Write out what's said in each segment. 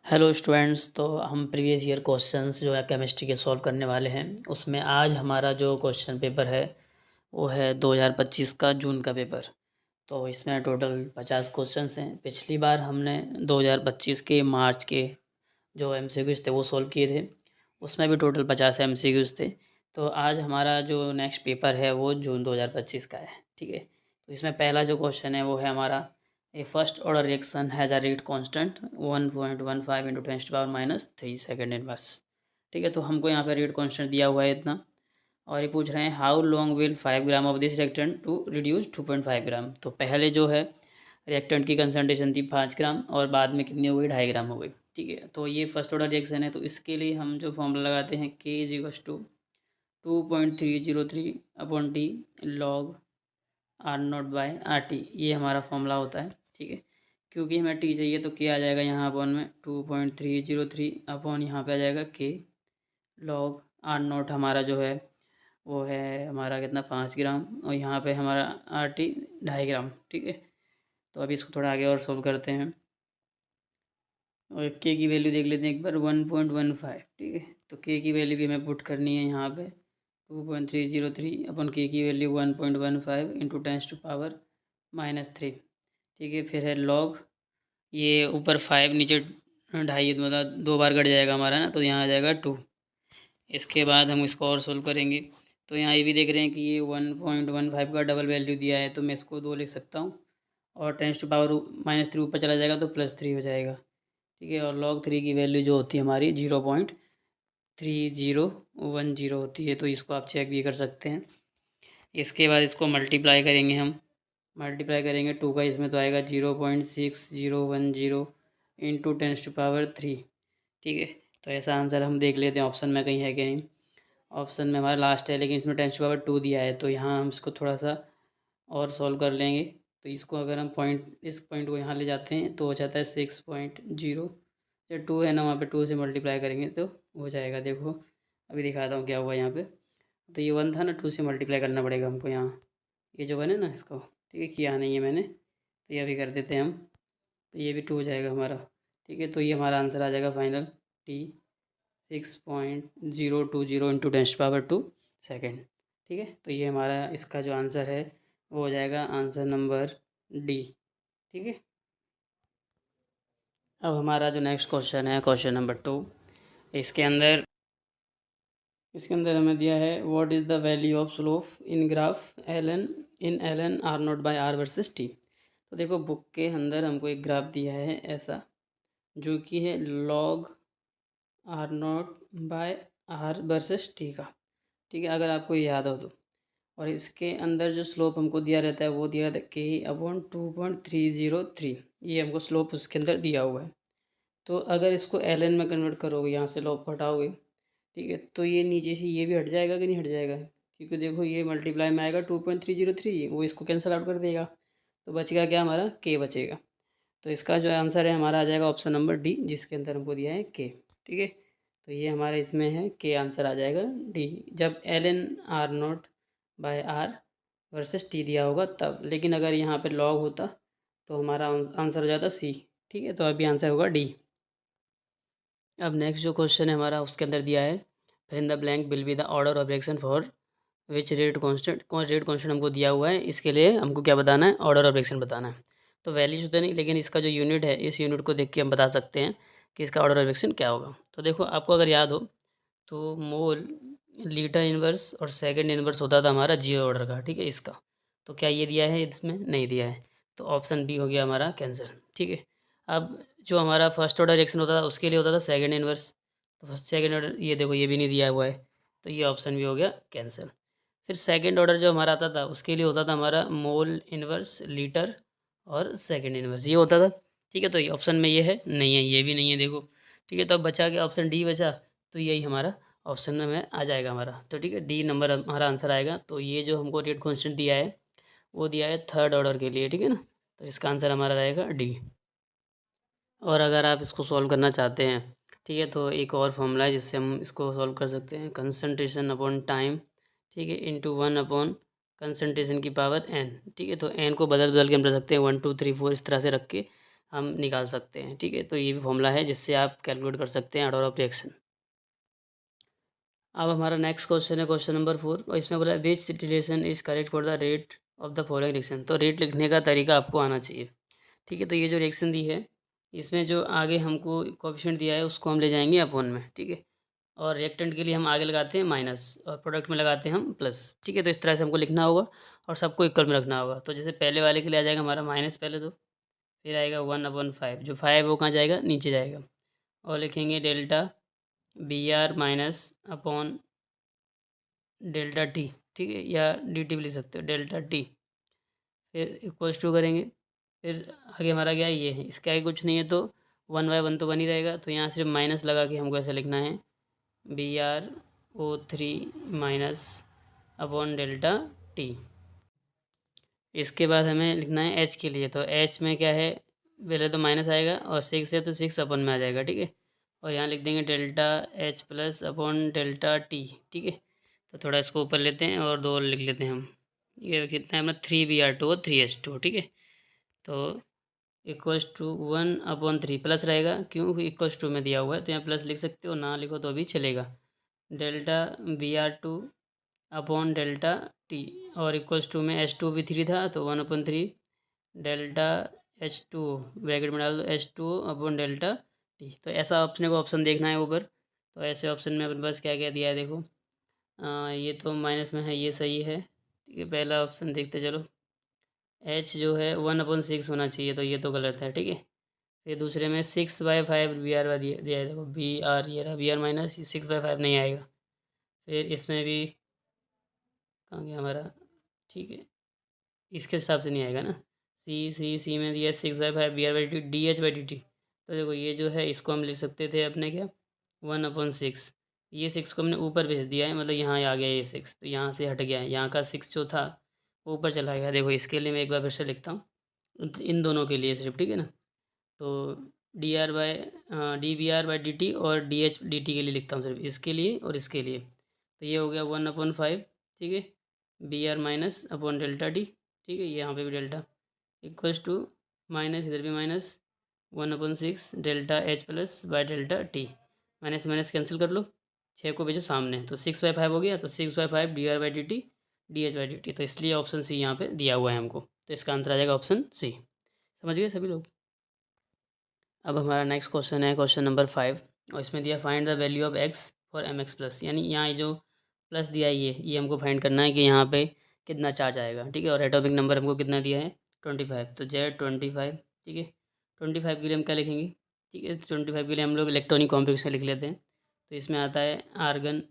Hello students. तो हम previous year questions जो है केमिस्ट्री के सॉल्व करने वाले हैं। उसमें आज हमारा जो क्वेश्चन पेपर है वो है 2025 का जून का पेपर। तो इसमें टोटल 50 क्वेश्चंस हैं। पिछली बार हमने 2025 के मार्च के जो एमसीक्यूज़ थे वो सॉल्व किए थे, उसमें भी टोटल 50 एमसीक्यूज़ थे। तो आज हमारा जो नेक्स्ट पेपर है वो जून 2025 का है, ठीक है। तो इसमें पहला जो क्वेश्चन है वो है हमारा, a first order reaction has a rate constant 1.15 into 10⁻³ second inverse. ठीक है, तो हमको यहाँ पे रेट कांस्टेंट दिया हुआ है इतना, और ये पूछ रहे हैं how long will 5 gram of this reactant to reduce 2.5 gram. तो पहले जो है रिएक्टेंट की कंसनट्रेशन थी 5 ग्राम और बाद में कितनी हो गई, 2.5 ग्राम हो गई। ठीक है, तो ये फर्स्ट ऑर्डर रिएक्शन है, तो इसके लिए हम जो फॉर्मूला लगाते हैं K is to 2.303 upon T log R0/RT, ये हमारा फॉर्मूला होता है। ठीक है, क्योंकि हमें टी चाहिए तो K आ जाएगा यहाँ अपॉन में 2.303 अपॉन यहाँ पे आ जाएगा K लॉग R0 हमारा जो है वो है हमारा कितना 5 ग्राम, और यहाँ पे हमारा RT 2.5 ग्राम। ठीक है, तो अभी इसको थोड़ा आगे और सोल्व करते हैं और के की वैल्यू देख लेते हैं एक बार 1.15। ठीक है, तो के की वैल्यू भी हमें पुट करनी है यहाँ पे 2.303 अपन के की वैल्यू 1.15 इंटू 10⁻³ ठीक है, फिर है लॉग, ये ऊपर 5 नीचे 2.5 मतलब 2 बार कट जाएगा हमारा ना, तो यहाँ आ जाएगा 2। इसके बाद हम इसको और सोल्व करेंगे, तो यहाँ ये भी देख रहे हैं कि ये 1.15 का डबल वैल्यू दिया है, तो मैं इसको 2 लिख सकता हूँ, और 10⁻³ ऊपर चला जाएगा तो +3 हो जाएगा। ठीक है, और log 3 की वैल्यू जो होती है हमारी 0.3010 होती है, तो इसको आप चेक भी कर सकते हैं। इसके बाद इसको मल्टीप्लाई करेंगे, हम मल्टीप्लाई करेंगे 2 का, इसमें तो आएगा 0.6010 इंटू 10⁻3। ठीक है, तो ऐसा आंसर हम देख लेते हैं ऑप्शन में कहीं है कि नहीं। ऑप्शन में हमारा लास्ट है, लेकिन इसमें 10⁻2 दिया है, तो यहाँ हम इसको थोड़ा सा और सॉल्व कर लेंगे। तो इसको अगर हम इस पॉइंट को यहाँ ले जाते हैं तो हो जाता है 6.0, जो 2 है ना वहाँ पे 2 से मल्टीप्लाई करेंगे तो हो जाएगा। देखो अभी दिखाता हूँ क्या हुआ यहाँ पे। तो ये 1 था ना, 2 से मल्टीप्लाई करना पड़ेगा हमको यहाँ, ये जो बने ना इसको। ठीक है, किया नहीं है मैंने, तो ये अभी कर देते हैं हम, तो ये भी 2 हो जाएगा हमारा। ठीक है, तो ये हमारा आंसर आ जाएगा फाइनल टी 6.020 इंटू 10⁻² सेकेंड। ठीक है, तो ये हमारा इसका जो आंसर है वो हो जाएगा आंसर नंबर डी। ठीक है, अब हमारा जो नेक्स्ट क्वेश्चन है क्वेश्चन नंबर 2। इसके अंदर हमें दिया है what is the value of slope in graph ln R0/R versus T. तो देखो बुक के अंदर हमको एक ग्राफ दिया है ऐसा, जो कि है log R0/R वर्सेस टी का। ठीक है, अगर आपको याद हो तो, और इसके अंदर जो स्लोप हमको दिया रहता है वो दिया रहता है K/2.303, ये हमको स्लोप उसके अंदर दिया हुआ है। तो अगर इसको ln में कन्वर्ट करोगे, यहाँ से लॉग हटाओगे, ठीक है, तो ये नीचे से ये भी हट जाएगा कि नहीं हट जाएगा, क्योंकि देखो ये मल्टीप्लाई में आएगा 2.303, वो इसको कैंसिल आउट कर देगा, तो बचेगा क्या हमारा के बचेगा। तो इसका जो आंसर है हमारा आ जाएगा ऑप्शन नंबर डी, जिसके अंदर हमको दिया है के। ठीक है, तो ये हमारा इसमें है के, आंसर आ जाएगा डी, जब ln R0/R वर्सेस टी दिया होगा तब। लेकिन अगर यहाँ पे लॉग होता तो हमारा आंसर हो जाता सी। ठीक है, तो अभी आंसर होगा डी। अब नेक्स्ट जो क्वेश्चन है हमारा उसके अंदर दिया है फिर इन the blank will be the order of reaction for which rate constant हमको दिया हुआ है। इसके लिए हमको क्या बताना है, ऑर्डर ऑफ रिएक्शन बताना है। तो वैल्यूज तो नहीं, लेकिन इसका जो यूनिट है इस यूनिट को देख के हम बता सकते हैं कि इसका ऑर्डर ऑफ रिएक्शन क्या होगा। तो देखो आपको अगर याद हो तो मोल लीटर इनवर्स और सेकंड इनवर्स होता था हमारा 0 ऑर्डर का। ठीक है, इसका तो क्या ये दिया है, इसमें नहीं दिया है, तो ऑप्शन बी हो गया हमारा कैंसिल। ठीक है, अब जो हमारा फर्स्ट ऑर्डर रिएक्शन होता था उसके लिए होता था सेकंड इनवर्स, तो फर्स्ट सेकंड ऑर्डर ये देखो ये भी नहीं दिया हुआ है, तो ये ऑप्शन भी हो गया कैंसिल। फिर सेकंड ऑर्डर जो हमारा आता था उसके लिए होता था हमारा मोल इनवर्स लीटर और सेकंड इनवर्स, ये होता था। ठीक है, तो ये ऑप्शन में ये है नहीं है, ये भी नहीं है देखो। ठीक है, तो अब बचा के ऑप्शन डी बचा, तो यही हमारा ऑप्शन में आ जाएगा हमारा। तो ठीक है, डी नंबर हमारा आंसर आएगा। तो ये जो हमको रेट कांस्टेंट दिया है वो दिया है थर्ड ऑर्डर के लिए। ठीक है ना, तो इसका आंसर हमारा रहेगा डी। और अगर आप इसको सॉल्व करना चाहते हैं, ठीक है, तो एक और फॉर्मूला है जिससे हम इसको सॉल्व कर सकते हैं, कंसंट्रेशन अपॉन टाइम, ठीक है, इंटू 1 अपॉन कंसंट्रेशन की पावर n। ठीक है, तो n को बदल बदल के हम रख सकते हैं 1 2 3 4 इस तरह से रख के हम निकाल सकते हैं। ठीक है, तो ये भी फॉर्मूला है जिससे आप कैलकुलेट कर सकते हैं ऑर्डर ऑफ रिएक्शन। अब हमारा नेक्स्ट क्वेश्चन है क्वेश्चन नंबर 4 और इसमें बोला है which relation is correct for the rate of the following reaction. तो रेट लिखने का तरीका आपको आना चाहिए। ठीक है, तो ये जो रिएक्शन दी है इसमें जो आगे हमको कोएफिशिएंट दिया है उसको हम ले जाएंगे अपॉन में। ठीक है, और रिएक्टेंट के लिए हम आगे लगाते हैं माइनस और प्रोडक्ट में लगाते हैं हम प्लस। ठीक है, तो इस तरह से हमको लिखना होगा और सबको इक्वल में रखना होगा। तो जैसे पहले वाले के लिए आ जाएगा हमारा माइनस पहले, तो फिर आएगा 1/5, जो 5 वो कहाँ जाएगा, नीचे जाएगा। और लिखेंगे delta B R minus upon delta T. ठीक है, या डी टी भी लिख सकते हो, डेल्टा टी। फिर इक्वल्स टू करेंगे, फिर आगे हमारा क्या ये है, इसके आगे कुछ नहीं है तो 1/1 तो बन ही रहेगा। तो यहाँ सिर्फ माइनस लगा के हमको ऐसा लिखना है BrO3 minus upon delta T. इसके बाद हमें लिखना है एच के लिए। तो एच में क्या है, पहले तो माइनस आएगा और 6 है तो 6 अपन में आ जाएगा। ठीक है, और यहाँ लिख देंगे delta H plus upon delta T. ठीक है, तो थोड़ा इसको ऊपर लेते हैं और 2 लिख लेते हैं हम। ये कितना है अपना 3Br2 और 3H2। ठीक है, तो इक्वल्स टू 1/3 प्लस रहेगा, क्यों इक्वल्स टू में दिया हुआ है तो यहाँ प्लस लिख सकते हो, ना लिखो तो भी चलेगा। Delta Br2 upon delta T, और इक्वल्स टू में H2 भी 3 था तो 1/3 डेल्टा H2 ब्रैकेट में डाल दो H2 अपॉन डेल्टा टी। तो ऐसा अपने को ऑप्शन देखना है ऊपर। तो ऐसे ऑप्शन में अपने पास क्या क्या दिया है देखो, ये तो माइनस में है, ये सही है। ठीक है, पहला ऑप्शन देखते चलो, H जो है 1/6 होना चाहिए तो ये तो गलत है। ठीक है, फिर दूसरे में 6/5 BR दिया है देखो, BR ये रहा, BR माइनस 6/5 नहीं आएगा। फिर इसमें भी कहाँ गया हमारा, ठीक है इसके हिसाब से नहीं आएगा ना, सी में दिया 6/5 BR/dt DH/dt। तो देखो ये जो है इसको हम लिख सकते थे अपने क्या 1/6, ये 6 को हमने ऊपर भेज दिया है, मतलब यहाँ आ गया ये 6, तो यहाँ से हट गया है, यहाँ का 6 जो था वो ऊपर चला गया। देखो इसके लिए मैं एक बार फिर से लिखता हूँ, इन दोनों के लिए सिर्फ। ठीक है ना, तो DBR/dt और DH/dt के लिए लिखता हूँ सिर्फ, इसके लिए और इसके लिए। तो ये हो गया 1/5। ठीक है, BR minus upon delta D. ठीक है, यहाँ पे भी डेल्टा इक्वल्स टू माइनस, इधर भी minus 1/6 delta H plus by delta T. Minus minus cancel कर लो, 6 को भेजो सामने तो 6/5 हो गया, तो 6/5 DR/dt DH/dt। तो इसलिए ऑप्शन सी यहाँ पे दिया हुआ है हमको, तो इसका आंसर आ जाएगा ऑप्शन सी। समझ गए सभी लोग। अब हमारा नेक्स्ट क्वेश्चन है क्वेश्चन नंबर 5 और इसमें दिया find the value of x for mx plus. यानी यहाँ जो प्लस दिया है ये हमको फाइंड करना है कि यहाँ पे कितना चार्ज आएगा। ठीक है, और एटॉमिक नंबर हमको कितना दिया है 25, तो Z25। ठीक है, 25 के लिए हम क्या लिखेंगे, ठीक है 25 के लिए हम लोग इलेक्ट्रॉनिक कॉम्प्लेक्स लिख लेते हैं। तो इसमें आता है आर्गन,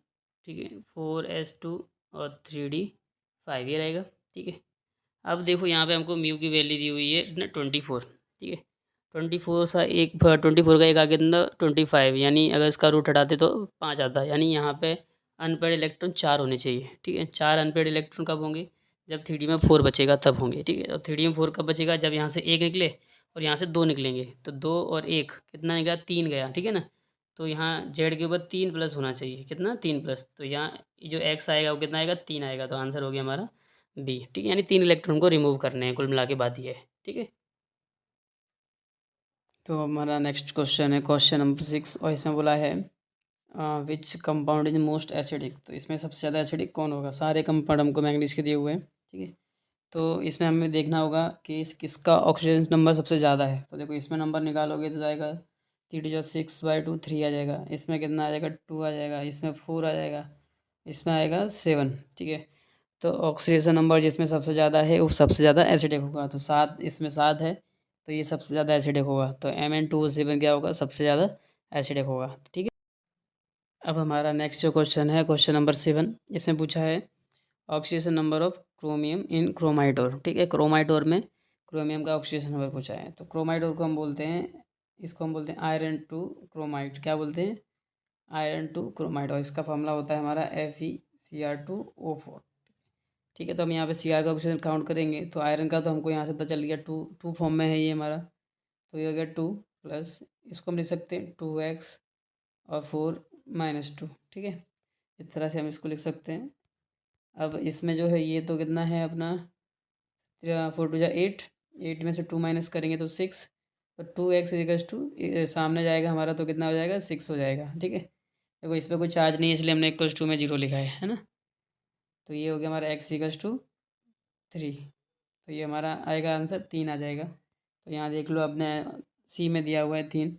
ठीक है 4s2 और 3d5 ये रहेगा। ठीक है, अब देखो यहाँ पे हमको म्यू की वैल्यू दी हुई है ना 24। ठीक है, 24 का एक आगे कितना 25, यानी अगर इसका रूट हटाते तो 5 आता है, यानी यहाँ पे अनपेड इलेक्ट्रॉन 4 होने चाहिए। ठीक है, 4 अनपेड इलेक्ट्रॉन कब होंगे, जब 3D में 4 बचेगा तब होंगे। ठीक है, और 3D में 4 कब बचेगा, जब यहाँ से 1 निकले और यहाँ से 2 निकलेंगे, तो 2 और 1 कितना निकला 3 गया। ठीक है ना, तो यहाँ जेड के ऊपर 3 प्लस होना चाहिए, कितना 3 प्लस, तो यहाँ जो एक्स आएगा वो कितना आएगा 3 आएगा, तो आंसर हो गया हमारा बी। ठीक है, यानी 3 इलेक्ट्रॉन को रिमूव करने हैं, कुल मिला के बात ये है। ठीक है, तो हमारा नेक्स्ट क्वेश्चन है क्वेश्चन नंबर 6 और इसमें बोला है which compound is most acidic. तो इसमें सबसे ज़्यादा एसिडिक कौन होगा, सारे कंपाउंड हमको मैंगनीज के दिए हुए हैं। ठीक है, तो इसमें हमें देखना होगा कि किसका ऑक्सीजन नंबर सबसे ज़्यादा है। तो देखो इसमें नंबर निकालोगे तो जाएगा 3 6/2 3 आ जाएगा, इसमें कितना आ जाएगा 2 आ जाएगा, इसमें 4 आ जाएगा, इसमें आएगा 7। ठीक है, तो ऑक्सीडेशन नंबर जिसमें सबसे ज़्यादा है वो सबसे ज़्यादा एसिडिक होगा। तो 7, इसमें 7 है तो ये सबसे ज़्यादा एसिडिक होगा, तो Mn2O7 क्या होगा, सबसे ज़्यादा एसिडिक होगा। ठीक है, अब हमारा नेक्स्ट जो क्वेश्चन है क्वेश्चन नंबर 7, इसमें पूछा है oxidation number of chromium in chromite ore. ठीक है, क्रोमाइडोर में क्रोमियम का ऑक्सीडेशन नंबर पूछा है। तो क्रोमाइडोर को हम बोलते हैं, इसको हम बोलते हैं आयरन टू क्रोमाइड। क्या बोलते हैं, आयरन टू क्रोमाइड, और इसका फॉर्मूला होता है हमारा FeCr2O4। ठीक है, तो हम यहाँ पे Cr का ऑक्सीजन काउंट करेंगे तो आयरन का तो हमको यहाँ से पता चल गया 2 फॉर्म में है ये हमारा, तो ये हो गया 2 प्लस, इसको हम लिख सकते हैं 2x और 4 - 2। ठीक है, इस तरह से हम इसको लिख सकते हैं। अब इसमें जो है ये तो कितना है अपना 4 2 8, 8 में से 2 माइनस करेंगे तो 6, तो 2x इक्वल्स टू सामने जाएगा हमारा तो कितना हो जाएगा 6 हो जाएगा। ठीक है, देखो इस पर कोई चार्ज नहीं है इसलिए हमने इक्वल्स टू में 0 लिखा है ना। तो ये हो गया हमारा x इक्वल्स टू 3। तो ये हमारा आएगा आंसर 3 आ जाएगा। तो यहाँ देख लो अपने सी में दिया हुआ है 3,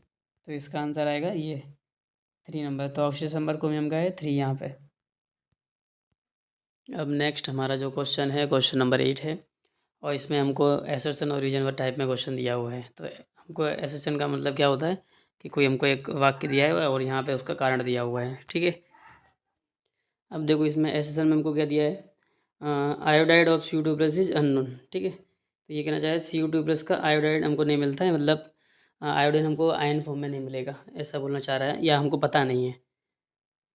तो इसका आंसर आएगा ये 3 नंबर। तो ऑप्शन नंबर को भी हम गए 3 यहाँ पे। अब नेक्स्ट हमारा जो क्वेश्चन है क्वेश्चन नंबर 8 है, और इसमें हमको एसर्शन और रीजन व टाइप में क्वेश्चन दिया हुआ है। तो हमको एसर्शन का मतलब क्या होता है कि कोई हमको एक वाक्य दिया है और यहाँ पे उसका कारण दिया हुआ है। ठीक है, अब देखो इसमें एसर्शन में हमको क्या दिया है, iodide of CO2 plus is unknown. ठीक है, तो ये कहना चाहे CO2 प्लस का आयोडाइड हमको नहीं मिलता है, मतलब आयोडीन हमको आयन फॉर्म में नहीं मिलेगा, ऐसा बोलना चाह रहा है, या हमको पता नहीं है।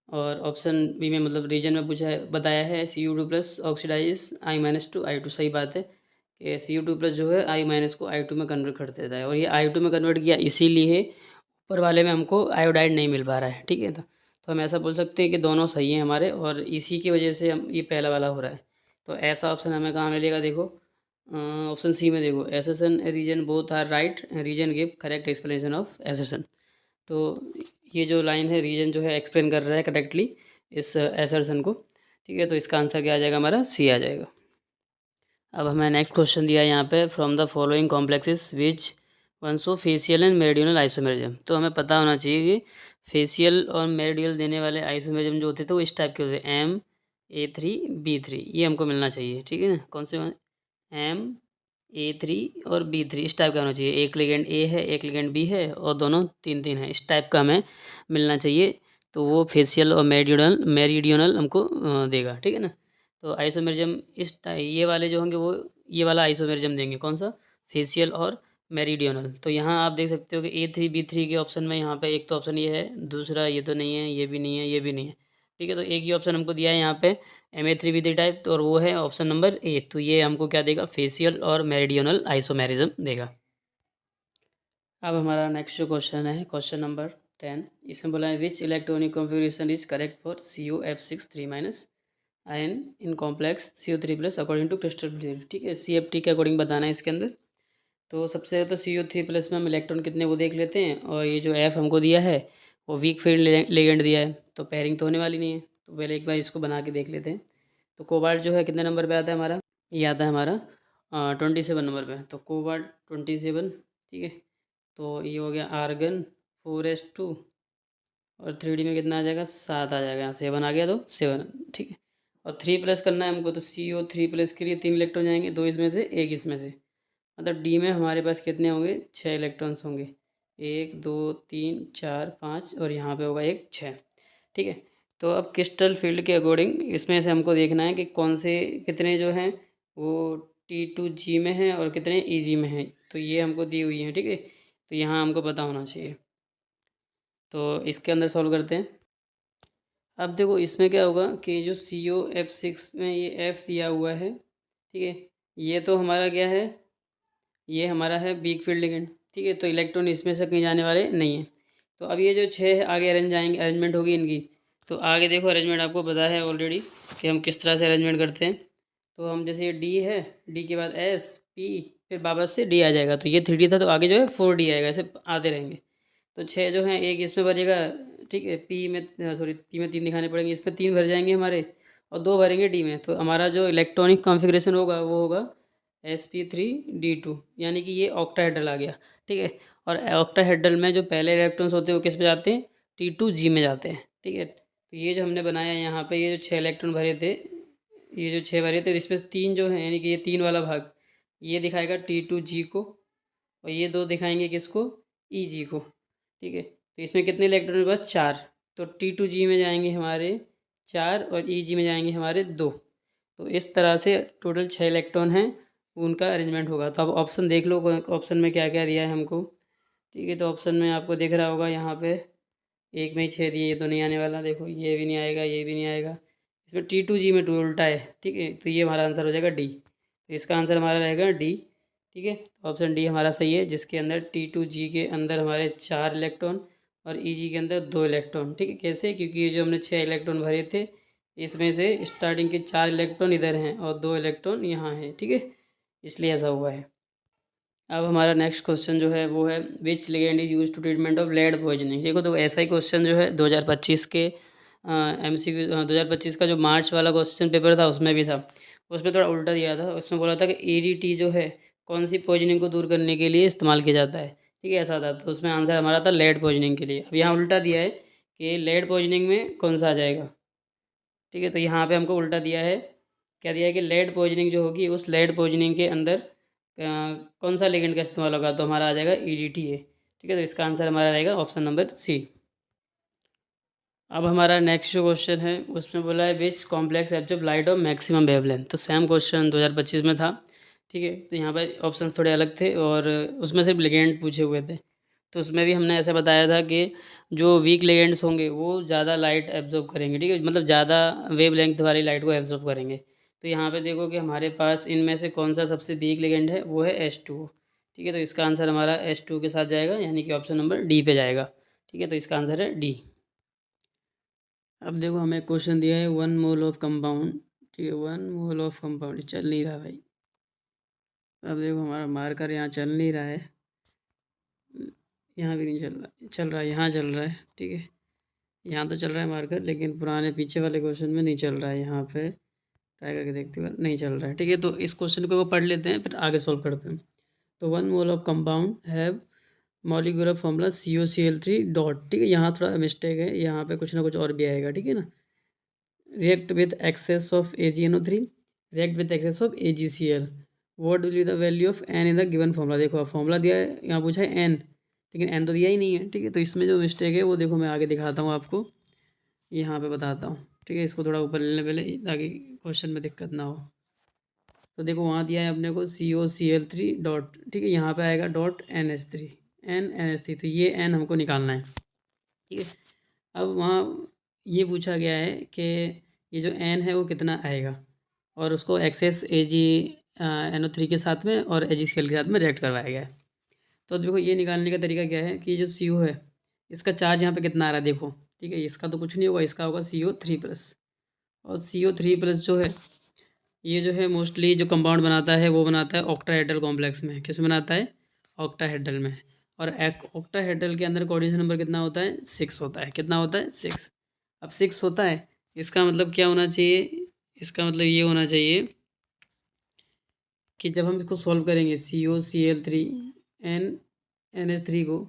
और ऑप्शन बी में मतलब रीजन में पूछा है, बताया है CO2 plus oxidise I- to I2। सही बात है कि CO2 प्लस जो है I- को I2 में कन्वर्ट कर देता है, और ये I2 में कन्वर्ट किया इसीलिए ऊपर वाले में हमको आयोडाइड नहीं मिल पा रहा है। ठीक है, तो हम ऐसा बोल सकते हैं कि दोनों सही हैं हमारे, और इसी की वजह से हम ये पहला वाला हो रहा है। तो ऐसा ऑप्शन हमें कहाँ मिलेगा, देखो ऑप्शन सी में देखो, assertion reason both are right, reason give correct explanation of assertion. तो ये जो लाइन है रीजन जो है एक्सप्लेन कर रहा है करेक्टली इस एसर्शन को। ठीक है, तो इसका आंसर क्या आ जाएगा, हमारा सी आ जाएगा। अब हमें नेक्स्ट क्वेश्चन दिया है यहाँ पे, from the following complexes which one show facial and meridional isomerism. तो हमें पता होना चाहिए कि फेशियल और मेरिडियल देने वाले आइसोमेरिज्म जो होते थे वो इस टाइप के होते हैं, MA3B3, ये हमको मिलना चाहिए। ठीक है ना, कौन से MA3 और B3 इस टाइप का होना चाहिए। एक लिगेंड ए है, एक लिगेंड बी है, और दोनों 3-3 है, इस टाइप का हमें मिलना चाहिए। तो वो फेशियल और मेरिडियनल हमको देगा। ठीक है ना, तो आइसोमेरिज्म ये वाले जो होंगे वो ये वाला आइसोमेरिज्म देंगे, कौन सा, फेशियल और मेरिडियनल। तो यहाँ आप देख सकते हो कि A3B3 के ऑप्शन में यहाँ पे एक तो ऑप्शन ये है, दूसरा ये तो नहीं है, ये भी नहीं है, ये भी नहीं है। ठीक है, तो एक ही ऑप्शन हमको दिया है यहाँ पे MA3B3 टाइप, और वो है ऑप्शन नंबर ए। तो ये हमको क्या देगा, फेशियल और मेरिडियनल आइसोमेरिज्म देगा। अब हमारा नेक्स्ट जो क्वेश्चन है क्वेश्चन नंबर 10, इसमें बोला है which electronic configuration is correct for COF6 3- ion in complex CO3 plus according to crystal theory. ठीक है, CFT के अकॉर्डिंग बताना है इसके अंदर। तो सबसे ज़्यादा CO3 प्लस में हम इलेक्ट्रॉन कितने वो देख लेते हैं, और ये जो F हमको दिया है वो वीक फील्ड लिगेंड दिया है, तो पेयरिंग तो होने वाली नहीं है। तो पहले एक बार इसको बना के देख लेते हैं। तो कोबाल्ट जो है कितने नंबर पे आता है हमारा, ये आता है हमारा 27 नंबर पे। तो कोबाल्ट 27। ठीक है, तो ये हो गया आर्गन 4s2, और 3D में कितना आ जाएगा, 7 आ जाएगा, यहाँ 7 आ गया तो 7। ठीक है, और 3 प्लस करना है हमको, तो CO3 प्लस के लिए 3 इलेक्ट्रॉन जाएंगे, 2 इसमें से 1 इसमें से, मतलब डी में हमारे पास कितने होंगे, 6 इलेक्ट्रॉन्स होंगे, 1 2 3 4 5, और यहाँ पे होगा एक 6। ठीक है, तो अब क्रिस्टल फील्ड के अकॉर्डिंग इसमें से हमको देखना है कि कौन से कितने जो हैं वो T2G में हैं और कितने EG में हैं। तो ये हमको दी हुई है। ठीक है, तो यहाँ हमको पता होना चाहिए। तो इसके अंदर सॉल्व करते हैं। अब देखो इसमें क्या होगा कि जो COF6 में ये F दिया हुआ है, ठीक है, ये तो हमारा क्या है, ये हमारा है वीक फील्ड लिगेंड। ठीक है, तो इलेक्ट्रॉन इसमें से कहीं जाने वाले नहीं है। तो अब ये जो 6 है आगे अरेंजमेंट होगी इनकी। तो आगे देखो अरेंजमेंट आपको पता है ऑलरेडी कि हम किस तरह से अरेंजमेंट करते हैं। तो हम जैसे ये डी है, डी के बाद SP, फिर वापस से डी आ जाएगा। तो ये 3D था, तो आगे जो है 4D आएगा, ऐसे आते रहेंगे। तो 6 जो हैं एक इसमें भरेगा। ठीक है, पी में सॉरी पी में 3 दिखाने पड़ेंगे, इसमें 3 भर जाएंगे हमारे, और 2 भरेंगे डी में। तो हमारा जो इलेक्ट्रॉनिक कॉन्फ़िगरेशन होगा वो होगा sp3d2, यानी कि ये ऑक्टाहेड्रल आ गया। ठीक है, और ऑक्टाहेड्रल में जो पहले इलेक्ट्रॉन्स होते हैं वो किस पे जाते हैं, T2G में जाते हैं। ठीक है, तो ये जो हमने बनाया यहाँ पे, ये जो 6 इलेक्ट्रॉन भरे थे, ये जो 6 भरे थे, इसमें 3 जो हैं, यानी कि ये 3 वाला भाग ये दिखाएगा T2G को, और ये 2 दिखाएंगे किसको, EG को। ठीक है, तो इसमें कितने इलेक्ट्रॉन बस 4। तो T2G में जाएंगे हमारे 4, और EG में जाएंगे हमारे 2। तो इस तरह से टोटल 6 इलेक्ट्रॉन हैं, उनका अरेंजमेंट होगा। तो अब ऑप्शन देख लो ऑप्शन में क्या क्या दिया है हमको। ठीक है, तो ऑप्शन में आपको दिख रहा होगा यहाँ पे एक में ही 6 दिए, ये तो नहीं आने वाला, देखो ये भी नहीं आएगा, ये भी नहीं आएगा। इसमें T2G में 2 उल्टा है। ठीक है, तो ये हमारा आंसर हो जाएगा डी। तो इसका आंसर हमारा रहेगा डी। ठीक है, तो ऑप्शन डी हमारा सही है, जिसके अंदर T2G के अंदर हमारे 4 इलेक्ट्रॉन और EG के अंदर 2 इलेक्ट्रॉन। ठीक है, कैसे, क्योंकि ये जो हमने 6 इलेक्ट्रॉन भरे थे, इसमें से स्टार्टिंग के 4 इलेक्ट्रॉन इधर हैं और 2 इलेक्ट्रॉन यहाँ हैं। ठीक है, इसलिए ऐसा हुआ है। अब हमारा नेक्स्ट क्वेश्चन जो है वो है which ligand is use to treatment of lead poisoning. देखो तो ऐसा ही क्वेश्चन जो है 2025 के MCQ 2025 का जो मार्च वाला क्वेश्चन पेपर था उसमें भी था। उसमें थोड़ा उल्टा दिया था, उसमें बोला था कि EDT जो है कौन सी पॉइजनिंग को दूर करने के लिए इस्तेमाल किया जाता है। ठीक है, ऐसा था, तो उसमें आंसर हमारा था लेड पॉइजनिंग के लिए। अब यहाँ उल्टा दिया है कि लेड पॉइजनिंग में कौन सा आ जाएगा। ठीक है, तो यहाँ पे हमको उल्टा दिया है, क्या दिया है कि लेड पॉइजनिंग जो होगी उस लेड पॉइजनिंग के अंदर कौन सा लिगेंड का इस्तेमाल होगा, तो हमारा आ जाएगा EDTA। ठीक है, तो इसका आंसर हमारा रहेगा ऑप्शन नंबर C। अब हमारा नेक्स्ट जो क्वेश्चन है उसमें बोला है which complex absorb light of maximum wavelength. तो सेम क्वेश्चन 2025 में था। ठीक है, तो यहाँ पर ऑप्शंस थोड़े अलग थे और उसमें सिर्फ लिगेंड पूछे हुए थे। तो उसमें भी हमने ऐसा बताया था कि जो वीक लिगेंड्स होंगे वो ज़्यादा लाइट एब्जॉर्ब करेंगे। ठीक है, मतलब ज़्यादा वेव लेंथ वाली लाइट को एब्जॉर्ब करेंगे। तो यहाँ पे देखो कि हमारे पास इनमें से कौन सा सबसे वीक लिगेंड है, वो है H2O। ठीक है, तो इसका आंसर हमारा H2O के साथ जाएगा, यानी कि ऑप्शन नंबर D पे जाएगा। ठीक है, तो इसका आंसर है D। अब देखो हमें क्वेश्चन दिया है 1 मोल ऑफ कंपाउंड। ठीक है, 1 मोल ऑफ कंपाउंड चल नहीं रहा भाई। अब देखो हमारा मार्कर यहाँ चल नहीं रहा है, यहाँ भी नहीं चल रहा, चल रहा है यहाँ चल रहा है। ठीक है, यहाँ तो चल रहा है मार्कर, लेकिन पुराने पीछे वाले क्वेश्चन में नहीं चल रहा है। यहाँ पे ट्राई करके देखते हुए नहीं चल रहा है। ठीक है, तो इस क्वेश्चन को पढ़ लेते हैं फिर आगे सॉल्व करते हैं। तो 1 mole of compound have molecular formula COCl3 dot. ठीक है, यहाँ थोड़ा मिस्टेक है, यहाँ पे कुछ ना कुछ और भी आएगा। ठीक है ना, react with access of AgNO3, react with access of AgCl, what will be the value of n in the given formula. देखो अब फॉर्मूला दिया है, यहाँ पूछा है n, लेकिन n तो दिया ही नहीं है। ठीक है, तो इसमें जो मिस्टेक है वो देखो मैं आगे दिखाता हूँ आपको, यहाँ पे बताता हूँ। ठीक है, इसको थोड़ा ऊपर ले लें पहले ताकि क्वेश्चन में दिक्कत ना हो। तो देखो वहाँ दिया है अपने को COCl3 डॉट। ठीक है, यहाँ पे आएगा डॉट NH3, NH3, तो ये n हमको निकालना है। ठीक है, अब वहाँ ये पूछा गया है कि ये जो n है वो कितना आएगा, और उसको एक्सेस AgNO3 के साथ में और AgCl के साथ में रिएक्ट करवाया गया है। तो देखो ये निकालने का तरीका क्या है कि जो CO है इसका चार्ज यहाँ पे कितना आ रहा है देखो। ठीक है, इसका तो कुछ नहीं होगा, इसका होगा CO3+, और CO3+ जो है ये जो है मोस्टली जो कंपाउंड बनाता है वो बनाता है ऑक्टाहेड्रल कॉम्प्लेक्स में। किस में बनाता है, ऑक्टाहेड्रल में। और ऑक्टाहेड्रल के अंदर कोऑर्डिनेशन नंबर कितना होता है, 6 होता है। कितना होता है, 6। अब 6 होता है, इसका मतलब क्या होना चाहिए, इसका मतलब ये होना चाहिए कि जब हम इसको सॉल्व करेंगे COCl3 NH3 को,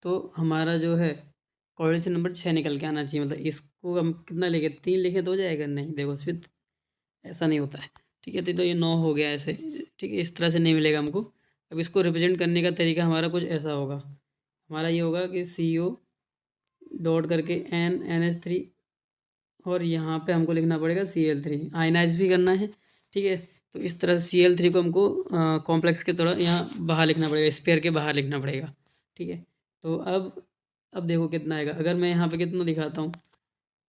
तो हमारा जो है कोऑर्डिनेशन नंबर 6 निकल के आना चाहिए। मतलब इसको हम कितना लिखे, 3 लिखे तो हो जाएगा, नहीं देखो इसमें ऐसा नहीं होता है। ठीक है, तो ये 9 हो गया ऐसे। ठीक है, इस तरह से नहीं मिलेगा हमको। अब इसको रिप्रेजेंट करने का तरीका हमारा कुछ ऐसा होगा, हमारा ये होगा कि CO डॉट करके NH3, और यहाँ पे हमको लिखना पड़ेगा Cl3, आयनाइज भी करना है। ठीक है, तो इस तरह से Cl3 को हमको कॉम्प्लेक्स के थोड़ा यहाँ बाहर लिखना पड़ेगा, स्पेयर के बाहर लिखना पड़ेगा। ठीक है, तो अब देखो कितना आएगा। अगर मैं यहाँ पे कितना दिखाता हूँ,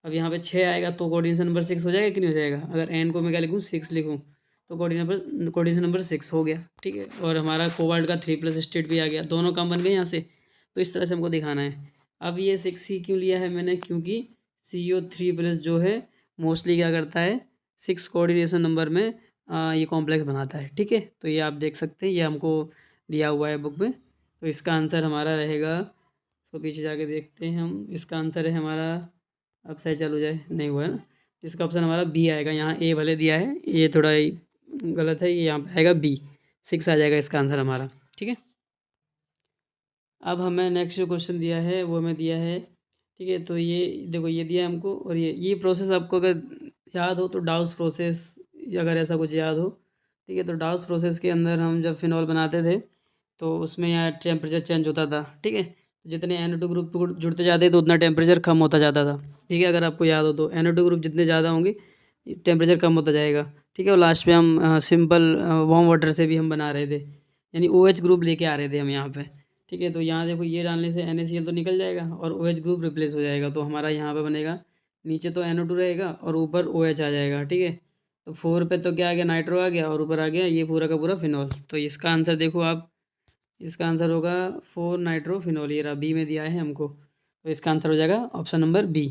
अब यहाँ पे 6 आएगा तो कोऑर्डिनेशन नंबर 6 हो जाएगा कि नहीं हो जाएगा। अगर n को मैं क्या लिखूँ, 6 लिखूँ, तो कोऑर्डिनेशन नंबर 6 हो गया। ठीक है, और हमारा कोबाल्ट का 3+ स्टेट भी आ गया, दोनों काम बन गए यहाँ से। तो इस तरह से हमको दिखाना है। अब ये 6 ही क्यों लिया है मैंने, क्योंकि CO3+ जो है मोस्टली क्या करता है, 6 कोऑर्डिनेशन नंबर में ये कॉम्प्लेक्स बनाता है। ठीक है, तो ये आप देख सकते हैं, ये हमको दिया हुआ है बुक में। तो इसका आंसर हमारा रहेगा, इसको पीछे जाके देखते हैं हम, इसका आंसर है हमारा, अब शायद चालू जाए, नहीं हुआ है ना, इसका ऑप्शन हमारा B आएगा। यहाँ A भले दिया है, ये थोड़ा गलत है, ये यहाँ पे आएगा B, 6 आ जाएगा इसका आंसर हमारा। ठीक है, अब हमें नेक्स्ट जो क्वेश्चन दिया है वो हमें दिया है। ठीक है, तो ये देखो ये दिया है हमको, और ये प्रोसेस आपको अगर याद हो तो डाउस प्रोसेस, अगर ऐसा कुछ याद हो। ठीक है, तो डाउस प्रोसेस के अंदर हम जब फिनॉल बनाते थे तो उसमें यहाँ टेम्परेचर चेंज होता था। ठीक है, जितने NO2 ग्रुप जुड़ते जाते तो उतना टेम्परेचर कम होता जाता था। ठीक है, अगर आपको याद हो तो NO2 ग्रुप जितने ज़्यादा होंगे टेम्परेचर कम होता जाएगा। ठीक है, और लास्ट में हम सिंपल वार्म वाटर से भी हम बना रहे थे, यानी OH ग्रुप लेके आ रहे थे हम यहाँ पे। ठीक है, तो यहाँ देखो ये डालने से NaCl तो निकल जाएगा और OH ग्रुप रिप्लेस हो जाएगा, तो हमारा यहाँ पे बनेगा, नीचे तो NO2 रहेगा और ऊपर OH आ जाएगा। ठीक है, तो 4 पे तो क्या आ गया, नाइट्रो आ गया, और ऊपर आ गया ये पूरा का पूरा फिनॉल। तो इसका आंसर देखो आप, इसका आंसर होगा 4 नाइट्रोफिनॉल, ये रहा B में दिया है हमको, तो इसका आंसर हो जाएगा ऑप्शन नंबर B।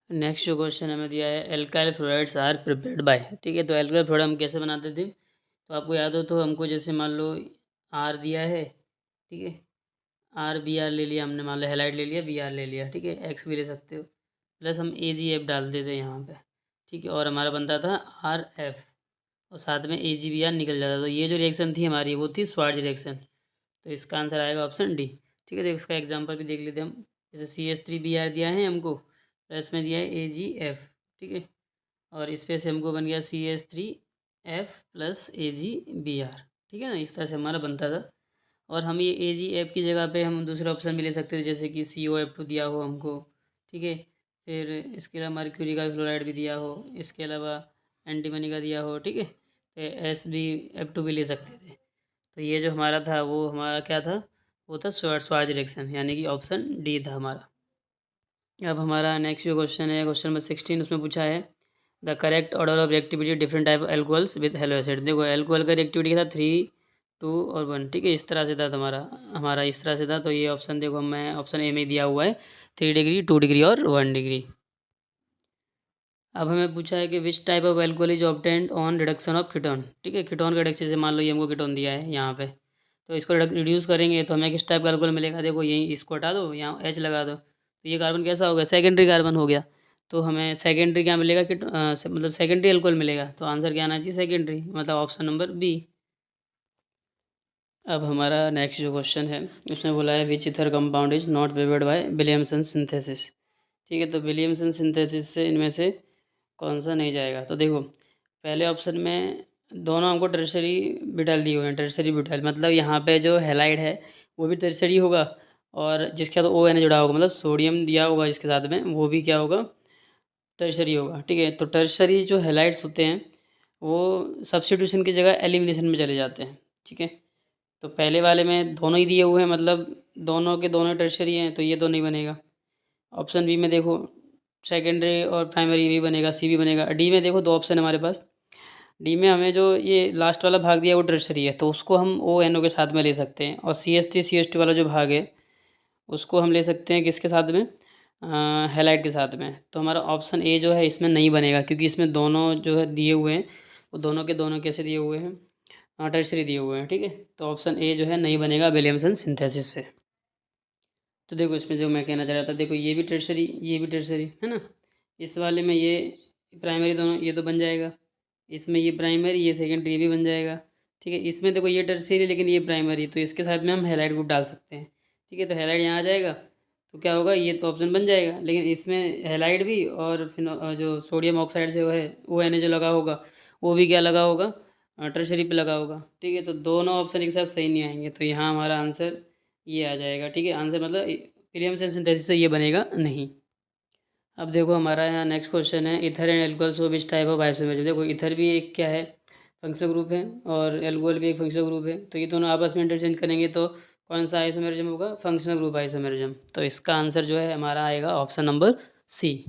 नेक्स्ट जो क्वेश्चन हमें दिया है alkyl fluorides are prepared by. ठीक है, तो एल्काइल फ्लोराइड हम कैसे बनाते थे, तो आपको याद हो तो हमको जैसे मान लो आर दिया है, ठीक है, आर बी आर ले लिया हमने, मान लो हेलाइड ले लिया, बी आर ले लिया, ठीक है, एक्स भी ले सकते हो, प्लस हम ए जी एफ डाल देते यहाँ पे, ठीक है, और हमारा बनता था आर एफ, और साथ में ए जी बी आर निकल जाता। तो ये जो रिएक्शन थी हमारी वो थी स्वार्ज रिएक्शन। तो इसका आंसर आएगा ऑप्शन डी, ठीक है। तो इसका एग्जांपल भी देख लेते हैं हम। जैसे C H three B R दिया है हमको, प्लस में दिया है ए जी एफ, ठीक है, और इस पे से हमको बन गया C H three F plus A G B R, ठीक है ना। इस तरह से हमारा बनता था। और हम ये ए जी एफ की जगह पे हम दूसरा ऑप्शन भी ले सकते थे, जैसे कि सी ओ एफ टू दिया हो हमको, ठीक है, फिर इसके अलावा मर्क्यूरी का फ्लोराइड भी दिया हो, इसके अलावा एंटीमनी का दिया हो, ठीक है, तो एस बी एफ टू भी ले सकते थे। तो ये जो हमारा था वो हमारा क्या था, वो था स्वार्ज रिएक्शन, यानी कि ऑप्शन डी था हमारा। अब हमारा नेक्स्ट जो क्वेश्चन है, क्वेश्चन नंबर 16, उसमें पूछा है the correct order of reactivity different type of alcohols with hello acid. देखो एल्कोहल का रिएक्टिविटी था 3, 2 और 1, ठीक है, इस तरह से था हमारा इस तरह से था। तो ये ऑप्शन देखो, मैं ऑप्शन ए में दिया हुआ है 3 डिग्री, 2 डिग्री और 1 डिग्री। अब हमें पूछा है कि which type of alcohol is obtained on reduction of ketone, ठीक है, कीटोन का रिडक्शन, जैसे मान लो ये हमको कीटोन दिया है यहाँ पे, तो इसको रिड्यूस करेंगे तो हमें किस टाइप का अल्कोहल मिलेगा। देखो यही इसको हटा दो, यहाँ एच लगा दो, तो ये कार्बन कैसा हो गया, सेकेंडरी कार्बन हो गया। तो हमें सेकेंडरी क्या मिलेगा, मतलब सेकेंडरी अल्कोहल मिलेगा। तो आंसर क्या आना चाहिए, सेकेंडरी, मतलब ऑप्शन नंबर बी। अब हमारा नेक्स्ट जो क्वेश्चन है उसमें बोला है which ether compound is not prepared by Williamson synthesis, ठीक है। तो विलियमसन सिंथेसिस से इनमें से कौन सा नहीं जाएगा। तो देखो पहले ऑप्शन में दोनों हमको टर्शरी ब्यूटाइल दिए हुए हैं, टर्शरी ब्यूटाइल, मतलब यहाँ पे जो हैलाइड है वो भी टर्शरी होगा, और जिसके साथ ओ एन जुड़ा होगा, मतलब सोडियम दिया होगा जिसके साथ में, वो भी क्या होगा, टर्शरी होगा, ठीक है। तो टर्शरी जो हैलाइड्स होते हैं वो सब्स्टिट्यूशन की जगह एलिमिनेशन में चले जाते हैं, ठीक है। तो पहले वाले में दोनों ही दिए हुए हैं, मतलब दोनों के दोनों टर्शरी हैं, तो ये तो नहीं बनेगा। ऑप्शन बी में देखो सेकेंडरी और प्राइमरी भी बनेगा, सी भी बनेगा। डी में देखो दो ऑप्शन है हमारे पास, डी में हमें जो ये लास्ट वाला भाग दिया है वो टर्शरी है, तो उसको हम ओ एन ओ के साथ में ले सकते हैं, और C S three C S two वाला जो भाग है उसको हम ले सकते हैं किसके साथ में, हैलाइड के साथ में। तो हमारा ऑप्शन ए जो है इसमें नहीं बनेगा, क्योंकि इसमें दोनों जो है दिए हुए हैं वो दोनों के दोनों कैसे दिए हुए हैं, टर्शरी दिए हुए हैं, ठीक है। तो ऑप्शन ए जो है नहीं बनेगा विलियमसन सिंथेसिस से। तो देखो इसमें जो मैं कहना चाह रहा था, देखो ये भी टर्शरी, ये भी टर्शरी है ना, इस वाले में ये प्राइमरी दोनों, ये तो बन जाएगा, इसमें ये प्राइमरी, ये सेकेंडरी भी बन जाएगा, ठीक है। इसमें देखो ये टर्शरी लेकिन ये प्राइमरी, तो इसके साथ में हम हैलाइड ग्रुप डाल सकते हैं, ठीक है। तो हैलाइड यहाँ आ जाएगा, तो क्या होगा, ये तो ऑप्शन बन जाएगा, लेकिन इसमें हैलाइड भी और फिर जो सोडियम ऑक्साइड जो है ओ एन ए जो लगा होगा वो भी क्या लगा होगा, टर्शरी पे लगा होगा, ठीक है। तो दोनों ऑप्शन एक साथ सही नहीं आएंगे, तो यहाँ हमारा आंसर ये आ जाएगा, ठीक है। आंसर मतलब विलियम सिंथेसिस से ये बनेगा नहीं। अब देखो हमारा यहाँ नेक्स्ट क्वेश्चन है ether and alcohol so which type of isomerism. देखो इथर भी एक क्या है, फंक्शनल ग्रुप है, और एल्कोहल भी एक फंक्शनल ग्रुप है, तो ये दोनों आपस में इंटरचेंज करेंगे तो कौन सा आइसोमेरिज्म होगा, फंक्शनल ग्रुप आइसोमेरिज्म। तो इसका आंसर जो है हमारा आएगा ऑप्शन नंबर सी।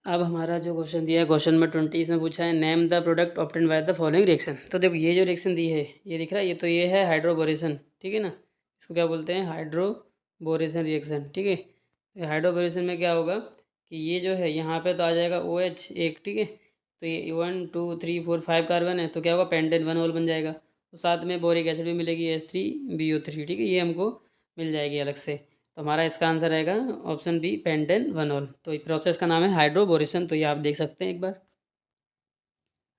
अब हमारा जो क्वेश्चन दिया है क्वेश्चन नंबर 20, इसमें पूछा है name the product obtained by the following reaction. तो देखो ये जो रिएक्शन दी है ये दिख रहा है, ये तो ये है हाइड्रोबोरेशन, ठीक है ना, इसको क्या बोलते हैं, हाइड्रोबोरेशन रिएक्शन, ठीक है। हाइड्रोबोरेशन में क्या होगा कि ये जो है यहाँ पे तो आ जाएगा ओ एच एक, ठीक है, तो ये 1 2 3 4 5 कार्बन है, तो क्या होगा, पेंटेन वन होल बन जाएगा, तो साथ में बोरिक एसिड भी मिलेगी H3BO3, ठीक है, ये हमको मिल जाएगी अलग से। तो हमारा इसका आंसर रहेगा ऑप्शन बी पेंटेन वनोल। तो ये प्रोसेस का नाम है हाइड्रोबोरेशन, तो ये आप देख सकते हैं एक बार।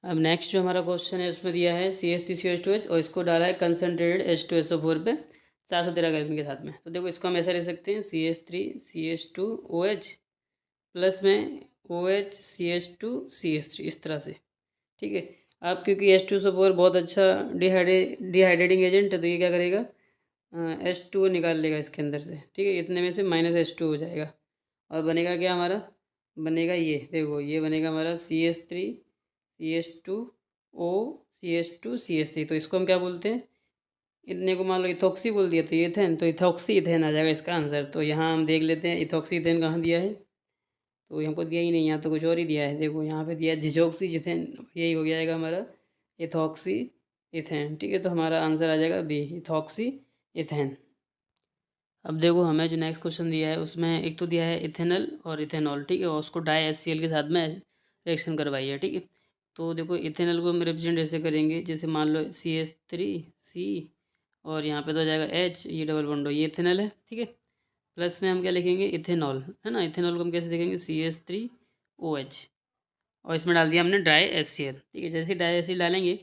अब नेक्स्ट जो हमारा क्वेश्चन है उसमें दिया है CH3CH2H और इसको डाला है कंसनट्रेटेड H2SO4 पे 413 केल्विन के साथ में। तो देखो इसको हम ऐसा ले सकते हैं CH3CH2OH प्लस में OH CH2CH3, इस तरह से, ठीक है। अब क्योंकि H2SO4 बहुत अच्छा डिहाइड्रेटिंग एजेंट है, तो ये क्या करेगा, H2 निकाल लेगा इसके अंदर से, ठीक है, इतने में से -H2 हो जाएगा, और बनेगा क्या हमारा, बनेगा ये देखो, ये बनेगा हमारा CH3CH2O CH2CH3। तो इसको हम क्या बोलते हैं, इतने को मान लो इथॉक्सी बोल दिया तो ये इथेन, तो इथॉक्सी इथेन आ जाएगा इसका आंसर। तो यहाँ हम देख लेते हैं इथॉक्सी इथेन कहाँ दिया है, तो हमको दिया ही नहीं, यहाँ तो कुछ और ही दिया है। देखो यहाँ पे दिया है जिजोक्सी जिथेन, यही हो जाएगा हमारा इथॉक्सी इथेन, ठीक है। तो हमारा आंसर आ जाएगा बी इथॉक्सी इथेन। अब देखो हमें जो नेक्स्ट क्वेश्चन दिया है उसमें एक तो दिया है इथेनल और इथेनॉल, ठीक है, और उसको डाई HCl के साथ में रिएक्शन करवाई है, ठीक है। तो देखो इथेनॉल को हम रिप्रेजेंट ऐसे करेंगे, जैसे मान लो CH3C और यहाँ पे तो हो जाएगा H, ये डबल बॉन्ड हो, ये इथेनॉल है, ठीक है। प्लस में हम क्या लिखेंगे, इथेनॉल, है ना। इथेनॉल को हम कैसे लिखेंगे, CH3OH, और इसमें डाल दिया हमने डाई HCl, ठीक है। जैसे डाई HCl डालेंगे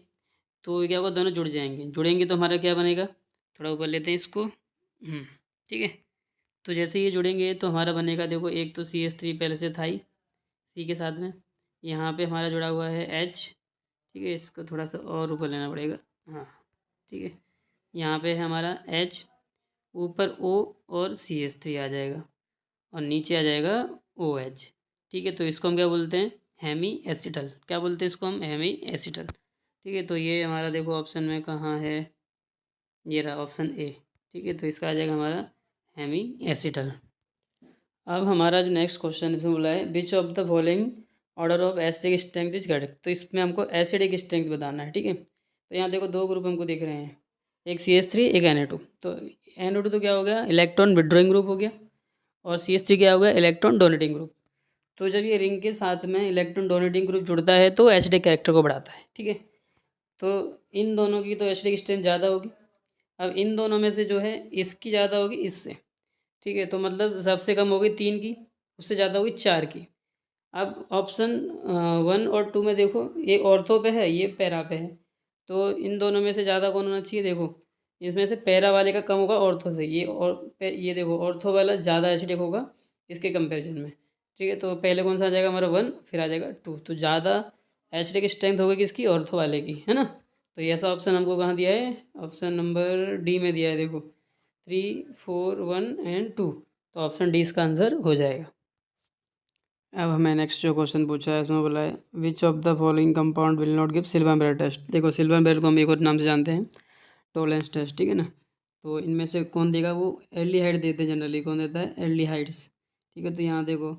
तो ये क्या होगा, दोनों जुड़ जाएंगे। जुड़ेंगे तो हमारा क्या बनेगा, थोड़ा ऊपर लेते हैं इसको, ठीक है। तो जैसे ये जुड़ेंगे तो हमारा बनेगा, देखो एक तो CH3 पहले से था ही सी के साथ में, यहाँ पे हमारा जुड़ा हुआ है H, ठीक है। इसको थोड़ा सा और ऊपर लेना पड़ेगा, हाँ, ठीक है। यहाँ पे है हमारा H, ऊपर O और CH3 आ जाएगा, और नीचे आ जाएगा OH, ठीक है। तो इसको हम क्या बोलते हैं, हेमी एसिटल। क्या बोलते हैं इसको हम, हेमी एसिटल, ठीक है। तो ये हमारा देखो ऑप्शन में कहाँ है, ये रहा ऑप्शन ए, ठीक है। तो इसका आ जाएगा हमारा हेमी एसिटल। अब हमारा जो नेक्स्ट क्वेश्चन इसमें बोला है, which of the following order of acidic strength is correct. तो इसमें हमको एसिडिक स्ट्रेंथ बताना है, ठीक है। तो यहाँ देखो दो ग्रुप हमको दिख रहे हैं, एक CH3 एक Na2। तो Na2 तो क्या हो गया, इलेक्ट्रॉन विड्रॉइंग ग्रुप हो गया, और CH3 क्या हो गया, इलेक्ट्रॉन डोनेटिंग ग्रुप। तो जब ये रिंग के साथ में इलेक्ट्रॉन डोनेटिंग ग्रुप जुड़ता है तो एसिडिक कैरेक्टर को बढ़ाता है, ठीक है। तो इन दोनों की तो एसिडिक स्ट्रेंथ ज़्यादा होगी। अब इन दोनों में से जो है इसकी ज़्यादा होगी इससे, ठीक है। तो मतलब सबसे कम होगी 3 की, उससे ज़्यादा होगी 4 की। अब ऑप्शन 1 और 2 में देखो, ये ऑर्थो पे है, ये पैरा पे है। तो इन दोनों में से ज़्यादा कौन होना चाहिए, देखो इसमें से पैरा वाले का कम होगा ऑर्थो से, ये देखो ऑर्थो वाला ज़्यादा एसिडिक होगा इसके कंपैरिजन में, ठीक है। तो पहले कौन सा आ जाएगा हमारा 1, फिर आ जाएगा 2। तो ज़्यादा एसिडिक स्ट्रेंथ होगी किसकी, ऑर्थो वाले की, है ना। तो ये ऐसा ऑप्शन हमको कहाँ दिया है, ऑप्शन नंबर डी में दिया है, देखो 3, 4, 1 एंड 2। तो ऑप्शन डी इसका आंसर हो जाएगा। अब हमें नेक्स्ट जो क्वेश्चन पूछा है इसमें बोला है, which of the following compound will not give silver barrel test. देखो सिल्वर बेरल को हम एक और नाम से जानते हैं, टोलेंस टेस्ट, ठीक है ना। तो इनमें से कौन देगा, वो एल्डिहाइड देते हैं जनरली। कौन देता है, एल्डिहाइड्स, ठीक है। तो यहाँ देखो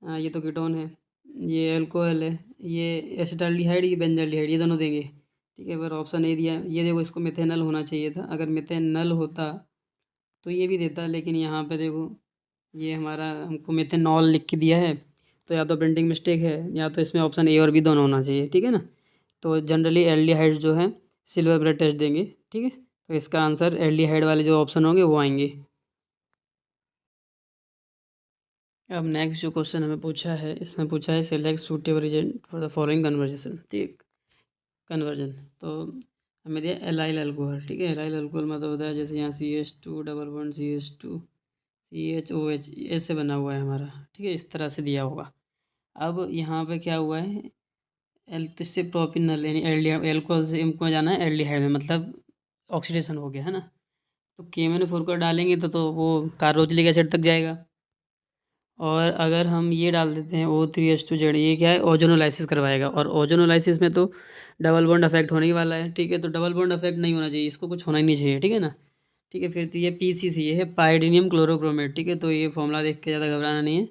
ये तो कीटोन है, ये अल्कोहल है, ये एसिटाल्डिहाइड, ये बेंजाल्डिहाइड, ये दोनों देंगे, ठीक है। पर ऑप्शन ए दिया है, ये देखो इसको मिथेनल होना चाहिए था। अगर मिथेनल होता तो ये भी देता, लेकिन यहाँ पे देखो ये हमारा हमको मिथेनॉल लिख के दिया है। तो या तो प्रिंटिंग मिस्टेक है, या तो इसमें ऑप्शन ए और बी दोनों होना चाहिए, ठीक है ना। तो जनरली एल्डिहाइड जो है सिल्वर ब्लड टेस्ट देंगे, ठीक है। तो इसका आंसर एल्डिहाइड वाले जो ऑप्शन होंगे वो आएंगे। अब नेक्स्ट जो क्वेश्चन हमें पूछा है, इसमें पूछा है select suitable reason for the following conversation, ठीक, कन्वर्जन। तो हमें दिया एलाइल अल्कोहल, ठीक है। एलाइल अल्कोहल मतलब होता है जैसे यहाँ CH2 double bond CH2 CHOH ऐसे बना हुआ है हमारा, ठीक है। इस तरह से दिया होगा। अब यहाँ पे क्या हुआ है, एल तो इससे प्रोपिनल यानी एल्कोहल से हमको जाना है एल्डिहाइड में, मतलब ऑक्सीडेशन हो गया, है ना। तो KMnO4 का डालेंगे तो वो कार्बोक्सिलिक एसिड तक जाएगा। और अगर हम ये डाल देते हैं O3H2Z, ये क्या है, ओजोनोलाइसिस करवाएगा। और ओजोनोलाइसिस में तो डबल बॉन्ड अफेक्ट होने ही वाला है, ठीक है। तो डबल बॉन्ड अफेक्ट नहीं होना चाहिए, इसको कुछ होना ही नहीं चाहिए, ठीक है ना। ठीक है, फिर तो ये PCC, ये है पाइरीडियम क्लोरोक्रोमेट, ठीक है। तो ये फॉर्मूला देख के ज़्यादा घबराना नहीं है,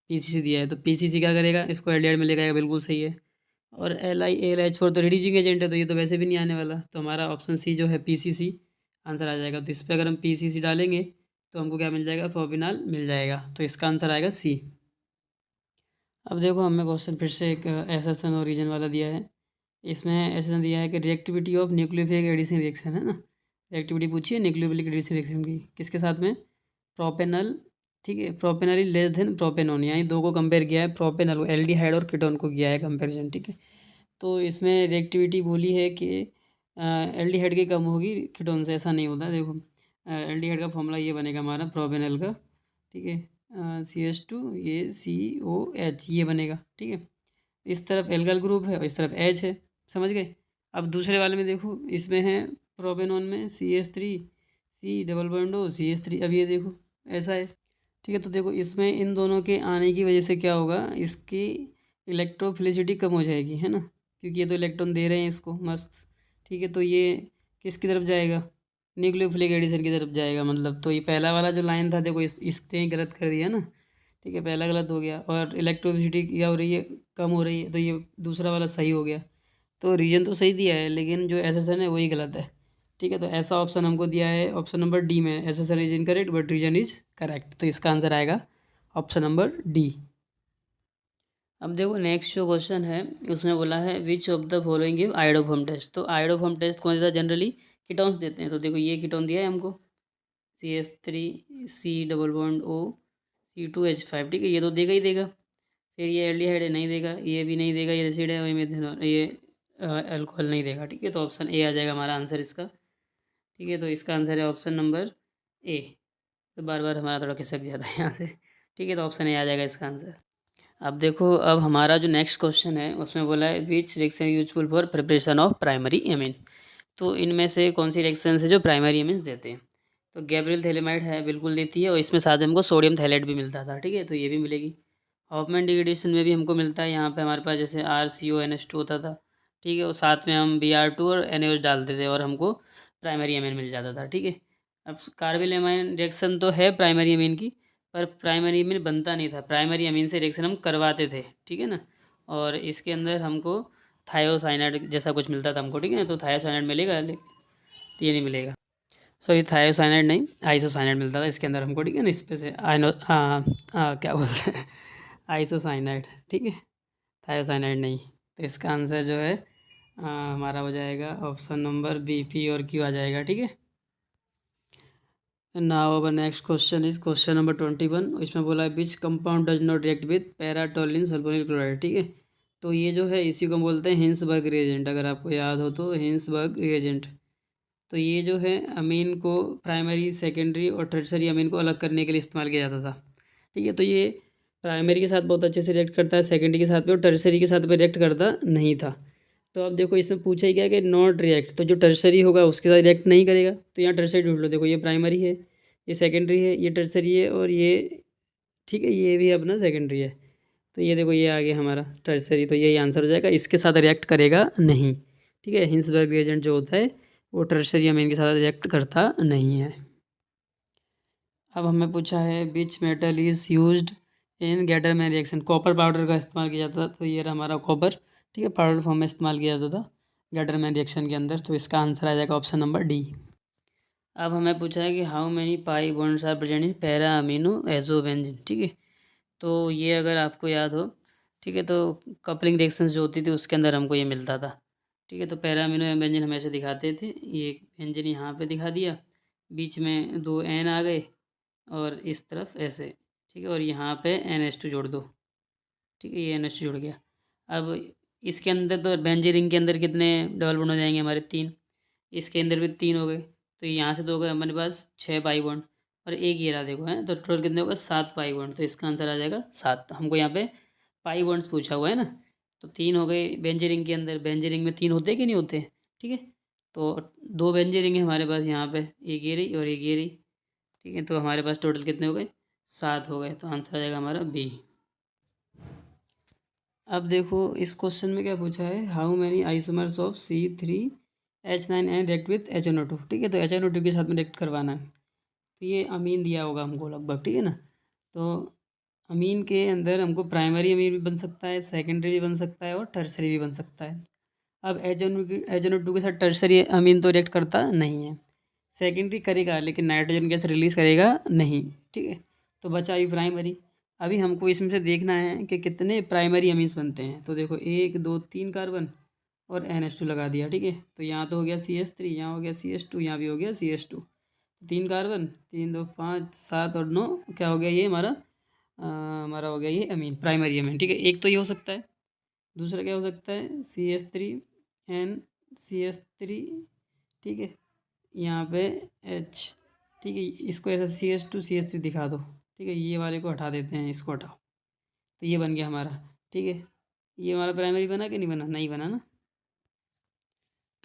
PCC दिया है। तो PCC क्या करेगा, इसको एल्डिहाइड में लेकर आएगा, बिल्कुल सही है। और LiAlH4 तो रिड्यूसिंग एजेंट है, तो ये तो वैसे भी नहीं आने वाला। तो हमारा ऑप्शन सी जो है PCC आंसर आ जाएगा। तो इस पर अगर हम PCC डालेंगे तो हमको क्या मिल जाएगा, प्रोपिनॉल मिल जाएगा। तो इसका आंसर आएगा सी। अब देखो हमें क्वेश्चन फिर से एक एसेशन और रीजन वाला दिया है। इसमें एसेशन दिया है कि reactivity of nucleophilic addition reaction, है ना। रिएक्टिविटी पूछी है न्यूक्लियोफिलिक एडिशन रिएक्शन की, किसके साथ में, प्रोपेनल, ठीक है। Propanal is less than propanone, यानी दो को कंपेयर किया है, प्रोपेनल एल्डिहाइड और कीटोन को किया है कंपेरिजन, ठीक है। तो इसमें रिएक्टिविटी बोली है कि एल्डिहाइड की कम होगी कीटोन से, ऐसा नहीं होता। देखो एल्डिहाइड का फॉर्मूला ये बनेगा हमारा प्रोपेनल का, ठीक है। CH2 ये COH ये बनेगा, ठीक है। इस तरफ एल्काइल ग्रुप है और इस तरफ H है, समझ गए। अब दूसरे वाले में देखो, इसमें है प्रोपेनॉन में CH3 C double bond O CH3। अब ये देखो ऐसा है, ठीक है। तो देखो इसमें इन दोनों के आने की वजह से क्या होगा, इसकी इलेक्ट्रोफिलिसिटी कम हो जाएगी, है ना, क्योंकि ये तो इलेक्ट्रॉन दे रहे हैं इसको, मस्त, ठीक है। तो ये किसकी तरफ जाएगा, न्यूक्लियोफिलिक एडिशन की तरफ जाएगा। मतलब तो ये पहला वाला जो लाइन था देखो इसने गलत कर दिया ना, ठीक है, पहला गलत हो गया। और इलेक्ट्रोफिलिसिटी क्या हो रही है, कम हो रही है, तो ये दूसरा वाला सही हो गया। तो रीजन तो सही दिया है, लेकिन जो एसेसन है वही गलत है, ठीक है। तो ऐसा ऑप्शन हमको दिया है ऑप्शन नंबर डी में, assertion is incorrect but reason is correct. तो इसका आंसर आएगा ऑप्शन नंबर डी। अब देखो नेक्स्ट जो क्वेश्चन है उसमें बोला है which of the following give iodoform test. तो आयोडोफॉर्म टेस्ट कौन देता है? जनरली कीटोन्स देते हैं। तो देखो ये कीटोन दिया है हमको CH3 C double bond O C2H5, ठीक है, ये तो देगा ही देगा। फिर ये एल्डिहाइड है, नहीं देगा। ये भी नहीं देगा, ये एसिड है, वही मेथनॉल, ये अल्कोहल नहीं देगा, ठीक है। तो ऑप्शन ए आ जाएगा हमारा आंसर इसका, ठीक है। तो इसका आंसर है ऑप्शन नंबर ए। तो बार बार हमारा थोड़ा खिसक जाता है यहाँ से, ठीक है। तो ऑप्शन ए आ जाएगा इसका आंसर। अब देखो, अब हमारा जो नेक्स्ट क्वेश्चन है उसमें बोला है which reaction useful for preparation of primary amine. तो इनमें से कौन सी रिएक्शन है जो प्राइमरी एमीन्स देते हैं? तो गैब्रियल थैलेमाइड है, बिल्कुल देती है, और इसमें साथ में हमको सोडियम थैलेट भी मिलता था, ठीक है। तो ये भी मिलेगी। हॉफमैन डिग्रेडेशन में भी हमको मिलता है। यहाँ पे हमारे पास जैसे RCONH2 होता था, ठीक है, और साथ में हम Br2 और NaOH डालते थे और हमको प्राइमरी एमीन मिल जाता था, ठीक है। अब कार्बिल एमाइन रिएक्शन तो है प्राइमरी एमीन की, पर प्राइमरी एमीन बनता नहीं था। प्राइमरी एमीन से रिएक्शन हम करवाते थे, ठीक है ना। और इसके अंदर हमको थायोसाइनाइड जैसा कुछ मिलता था हमको, ठीक है ना। तो थायोसाइनाइड मिलेगा, लेकिन ये नहीं मिलेगा। सॉरी, थायोसाइनाइड नहीं, आइसोसाइनाइड मिलता था इसके अंदर हमको, ठीक है ना। इस पे से क्या बोलते हैं आइसोसाइनाइड, ठीक है, थायोसाइनाइड नहीं। तो इसका आंसर जो है हमारा हो जाएगा ऑप्शन नंबर बी, P और Q आ जाएगा, ठीक है। Now our next question is question number 21। इसमें बोला है which compound does not react with paratoluene sulfonyl chloride, ठीक है। तो ये जो है इसी को हम बोलते हैं हिंसबर्ग रिएजेंट, अगर आपको याद हो तो हिंसबर्ग रिएजेंट। तो ये जो है अमीन को प्राइमरी, सेकेंडरी और टर्शरी अमीन को अलग करने के लिए इस्तेमाल किया जाता था, ठीक है। तो ये प्राइमरी के साथ बहुत अच्छे से रिएक्ट करता है, सेकेंडरी के साथ में, और टर्शरी के साथ में रिएक्ट करता नहीं था। तो अब देखो इसमें पूछा ही क्या कि नॉट रिएक्ट, तो जो टर्शरी होगा उसके साथ रिएक्ट नहीं करेगा। तो यहाँ टर्शरी ढूंढ लो। देखो ये प्राइमरी है, ये सेकेंडरी है, ये टर्शरी है, और ये, ठीक है, ये भी अपना सेकेंडरी है। तो ये देखो ये आ गया हमारा टर्शरी। तो यही आंसर हो जाएगा, इसके साथ रिएक्ट करेगा नहीं, ठीक है। हिंसबर्ग रिएजेंट जो होता है वो टर्शरी अमीन के साथ रिएक्ट करता नहीं है। अब हमें पूछा है which metal is used in Gattermann reaction. Copper powder का इस्तेमाल किया जाता था। तो ये रहा हमारा कॉपर, ठीक है, पाउडर फॉर्म में इस्तेमाल किया जाता था गैटरमैन रिएक्शन के अंदर। तो इसका आंसर आ जाएगा ऑप्शन नंबर डी। अब हमें पूछा है कि how many pi bonds are present in para amino azobenzene, ठीक है। तो ये अगर आपको याद हो, ठीक है, तो कपलिंग रिएक्शंस जो होती थी उसके अंदर हमको ये मिलता था, ठीक है। तो पैरा अमीनो बेंजीन हमेशा दिखाते थे, ये बेंजीन यहाँ पे दिखा दिया, बीच में 2 N आ गए, और इस तरफ ऐसे, ठीक है, और यहाँ पे NH2 जोड़ दो, ठीक है, ये NH2 जुड़ गया। अब इसके अंदर तो बेंजीन रिंग के अंदर कितने डबल बॉन्ड हो जाएंगे हमारे? 3। इसके अंदर भी 3 हो गए, तो यहाँ से तो हो गए हमारे पास 6 पाई बॉन्ड, और एक ये रहा देखो, है तो टोटल कितने हो गए? 7 पाई बॉन्ड। तो इसका आंसर आ जाएगा 7। हमको यहाँ पे पाई बॉन्ड्स पूछा हुआ है ना, तो 3 हो गए बेंजीन रिंग के अंदर। बेंजीन रिंग में 3 होते हैं कि नहीं होते? ठीक है, तो 2 बेंजीन रिंग है हमारे पास यहाँ पे, एक ये रही और एक ये रही, ठीक है। तो हमारे पास टोटल कितने हो गए? 7 हो गए। तो आंसर आ जाएगा हमारा बी। अब देखो इस क्वेश्चन में क्या पूछा है, how many isomers of C3H9N react with HNO2, ठीक है। तो HNO2 के साथ में रिएक्ट करवाना है। तो ये अमीन दिया होगा हमको लगभग, ठीक है ना। तो अमीन के अंदर हमको प्राइमरी अमीन भी बन सकता है, सेकेंडरी भी बन सकता है, और टर्सरी भी बन सकता है। अब HNO2 के साथ टर्सरी अमीन तो रिएक्ट करता नहीं है, सेकेंडरी करेगा लेकिन नाइट्रोजन गैस रिलीज़ करेगा नहीं, ठीक है। तो बचा अभी प्राइमरी। अभी हमको इसमें से देखना है कि कितने प्राइमरी अमीन्स बनते हैं। तो देखो 1 2 3 कार्बन और NH2 लगा दिया, ठीक है। तो यहाँ तो हो गया CH3, यहाँ हो गया CH2, यहाँ भी हो गया CH2। 3 कार्बन, 3 2 5 7 और 9, क्या हो गया ये हमारा हो गया ये अमीन, प्राइमरी अमीन, ठीक है। एक तो ये हो सकता है, दूसरा क्या हो सकता है CH3N CH3, ठीक है, यहाँ पे H, ठीक है। इसको ऐसा CH2CH3 दिखा दो, ठीक है। ये वाले को हटा देते हैं, इसको हटाओ, तो ये बन गया हमारा, ठीक है। ये हमारा प्राइमरी बना कि नहीं बना? नहीं बना ना,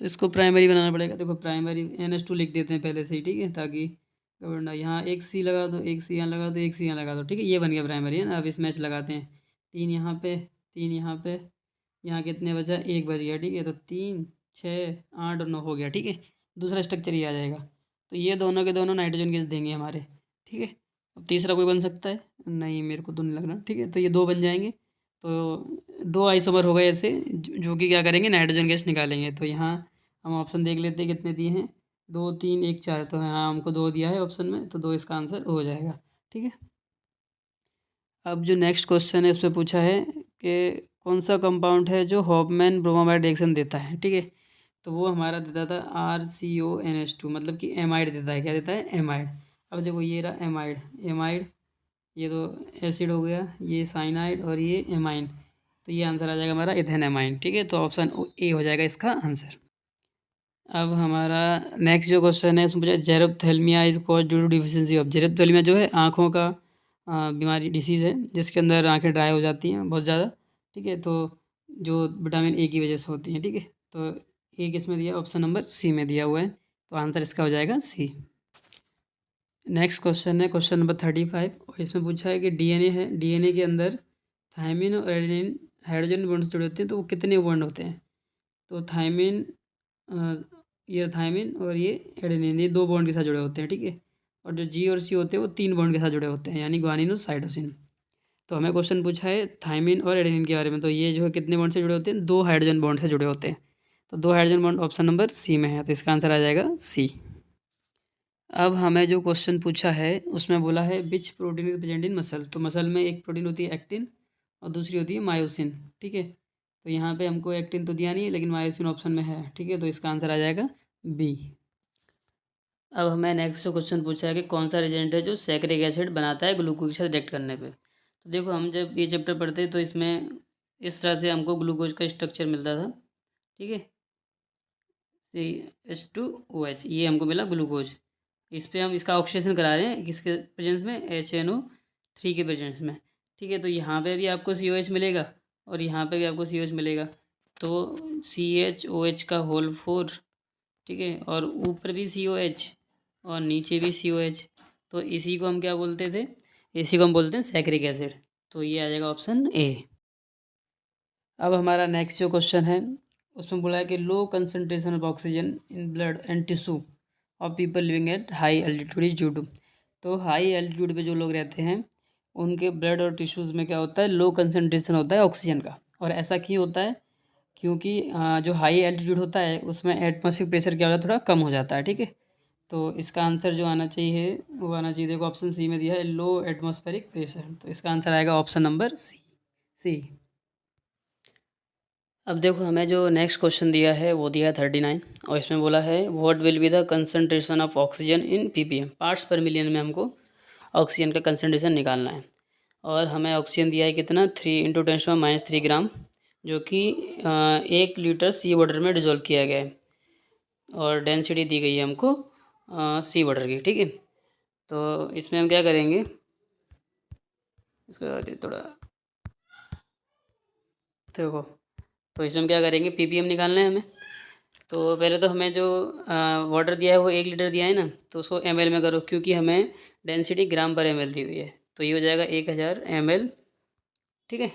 तो इसको प्राइमरी बनाना पड़ेगा। देखो प्राइमरी NH2 लिख देते हैं पहले से ही, ठीक है, ताकि गवर्ना यहाँ एक C लगा दो, एक C यहाँ लगा दो, एक C यहाँ लगा दो, ठीक है। ये बन गया प्राइमरी, है ना। अब इस मैच लगाते हैं, 3 यहाँ पे, 3 यहाँ पे, यहाँ कितने बचा? 1 बच गया, ठीक है। तो 3 6 8 और 9 हो गया, ठीक है। दूसरा स्ट्रक्चर ये आ जाएगा। तो ये दोनों के दोनों नाइट्रोजन गैस देंगे हमारे, ठीक है। अब तीसरा कोई बन सकता है? नहीं, मेरे को तो नहीं लग रहा, ठीक है। तो ये 2 बन जाएंगे। तो 2 आइसोमर हो गए ऐसे, जो कि क्या करेंगे, नाइट्रोजन गैस निकालेंगे। तो यहाँ हम ऑप्शन देख लेते हैं कितने दिए हैं, 2 3 1 4। तो हाँ, हमको 2 दिया है ऑप्शन में, तो 2 इसका आंसर हो जाएगा, ठीक है। अब जो नेक्स्ट क्वेश्चन है उसमें पूछा है कि कौन सा कंपाउंड है जो हॉफमैन ब्रोमाइड रिएक्शन देता है, ठीक है। तो वो हमारा देता था RCONH2, मतलब कि एमाइड देता है। क्या देता है? एमाइड। अब देखो ये रहा एमाइड, एमाइड ये तो एसिड हो गया, ये साइनाइड और ये एमाइन, तो ये आंसर आ जाएगा हमारा इथेनामाइन, ठीक है। तो ऑप्शन ए हो जाएगा इसका आंसर। अब हमारा नेक्स्ट जो क्वेश्चन है उसमें पूछा xerophthalmia is cause due to deficiency of. Xerophthalmia जो है आँखों का बीमारी, डिसीज़ है जिसके अंदर आँखें ड्राई हो जाती हैं बहुत ज़्यादा, ठीक है। तो जो विटामिन ए की वजह से होती हैं, ठीक है। तो ए किस में दिया? ऑप्शन नंबर सी में दिया हुआ है, तो आंसर इसका हो जाएगा सी। नेक्स्ट क्वेश्चन है क्वेश्चन नंबर 35 और इसमें पूछा है कि डीएनए है, डीएनए के अंदर थायमिन और एडेनिन हाइड्रोजन बॉन्ड जुड़े होते हैं, तो वो कितने बॉन्ड होते हैं? तो थायमिन ये थायमिन और ये एडेनिन, ये 2 बॉन्ड के साथ जुड़े होते हैं, ठीक है। और जो जी और सी होते हैं वो 3 बॉन्ड के साथ जुड़े होते हैं, यानी ग्वानिन और साइटोसिन। तो हमें क्वेश्चन पूछा है थायमिन और एडेनिन के बारे में, तो ये जो है कितने बॉन्ड से जुड़े होते हैं? 2 हाइड्रोजन बॉन्ड से जुड़े होते हैं। तो 2 hydrogen bond option number C में है, तो इसका आंसर आ जाएगा सी। अब हमें जो क्वेश्चन पूछा है उसमें बोला है विच protein is present in muscle. तो मसल में एक प्रोटीन होती है एक्टिन और दूसरी होती है मायोसिन, ठीक है। तो यहाँ पे हमको एक्टिन तो दिया नहीं है, लेकिन मायोसिन ऑप्शन में है, ठीक है। तो इसका आंसर आ जाएगा बी। अब हमें नेक्स्ट जो क्वेश्चन पूछा है कि कौन सा रिएजेंट है जो सैकरिक एसिड बनाता है ग्लूकोज के साथ रिएक्ट करने पे। तो देखो हम जब ये चैप्टर पढ़ते तो इसमें इस तरह से हमको ग्लूकोज का स्ट्रक्चर मिलता था, ठीक है। CH2OH ये हमको मिला ग्लूकोज। इस पे हम इसका ऑक्सीडेशन करा रहे हैं किसके प्रेजेंस में? HNO3 के प्रेजेंस में, ठीक है। तो यहाँ पे भी आपको COH मिलेगा और यहाँ पे भी आपको COH मिलेगा, तो CHOH का होल 4, ठीक है। और ऊपर भी COH और नीचे भी COH, तो इसी को हम क्या बोलते थे? इसी को हम बोलते हैं सैकरिक एसिड। तो ये आ जाएगा ऑप्शन ए। अब हमारा नेक्स्ट जो क्वेश्चन है उसमें बोला है कि low concentration of oxygen in blood and tissue of people living at high altitude is due to. तो हाई एल्टीट्यूड पे जो लोग रहते हैं उनके ब्लड और टिश्यूज़ में क्या होता है? लो कंसनट्रेशन होता है ऑक्सीजन का। और ऐसा क्यों होता है? क्योंकि जो हाई एल्टीट्यूड होता है उसमें एटमॉस्फेरिक प्रेशर क्या होता है? थोड़ा कम हो जाता है, ठीक है। तो इसका आंसर जो आना चाहिए वो आना चाहिए, देखो ऑप्शन सी में दिया है लो एटमॉस्फेरिक प्रेशर, तो इसका आंसर आएगा ऑप्शन नंबर सी। अब देखो हमें जो नेक्स्ट क्वेश्चन दिया है वो दिया है 39 और इसमें बोला है what will be the concentration of oxygen in ppm, parts पर मिलियन में हमको ऑक्सीजन का कंसनट्रेशन निकालना है। और हमें ऑक्सीजन दिया है कितना? 3 × 10⁻³ ग्राम, जो कि 1 लीटर सी वाटर में डिजोल्व किया गया है। और डेंसिटी दी गई है हमको सी वाटर की, ठीक है। तो इसमें हम क्या करेंगे, इसका थोड़ा देखो, तो इसमें हम क्या करेंगे, ppm निकालना है हमें। तो पहले तो हमें जो वाटर दिया है वो 1 लीटर दिया है ना, तो उसको ml में करो, क्योंकि हमें डेंसिटी ग्राम पर ml दी हुई है। तो ये हो जाएगा 1000 ml, ठीक है।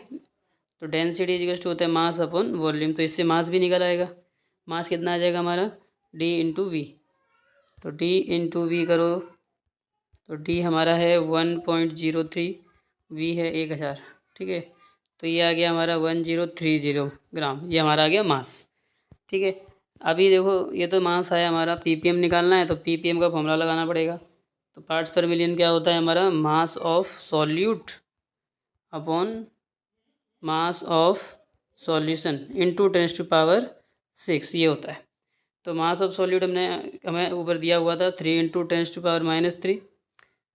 तो डेंसिटी इक्वल्स टू होता है मास अपॉन वॉल्यूम, तो इससे मास भी निकल आएगा। मास कितना आ जाएगा हमारा? D/V। तो D/V करो, तो D हमारा है 1.03, V है 1000, ठीक है। तो ये आ गया हमारा 1030 ग्राम, ये हमारा आ गया मास, ठीक है। अभी देखो ये तो मास आया हमारा, ppm निकालना है तो ppm का फॉर्मूला लगाना पड़ेगा। तो पार्ट्स पर मिलियन क्या होता है हमारा? Mass of solute upon mass of solution into 10⁻⁶ ये होता है। तो मास ऑफ सॉल्यूट हमें ऊपर दिया हुआ था 3 × 10⁻³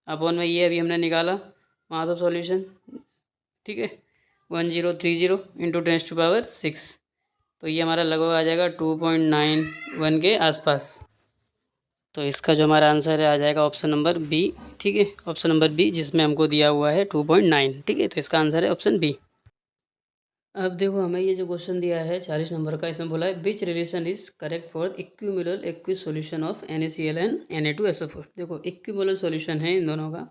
अपॉन में ये अभी हमने निकाला मास ऑफ सॉल्यूशन, ठीक है, 1030 इंटू 10⁻⁶। तो ये हमारा लगभग आ जाएगा 2.91 के आसपास। तो इसका जो हमारा आंसर है आ जाएगा ऑप्शन नंबर बी, ठीक है। ऑप्शन नंबर बी जिसमें हमको दिया हुआ है 2.9, ठीक है। तो इसका आंसर है ऑप्शन बी। अब देखो हमें ये जो क्वेश्चन दिया है 40 नंबर का, इसमें बोला है which relation is correct for equimolar aqueous solution of NaCl and Na2SO4। देखो इक्विमोलर सॉल्यूशन है इन दोनों का,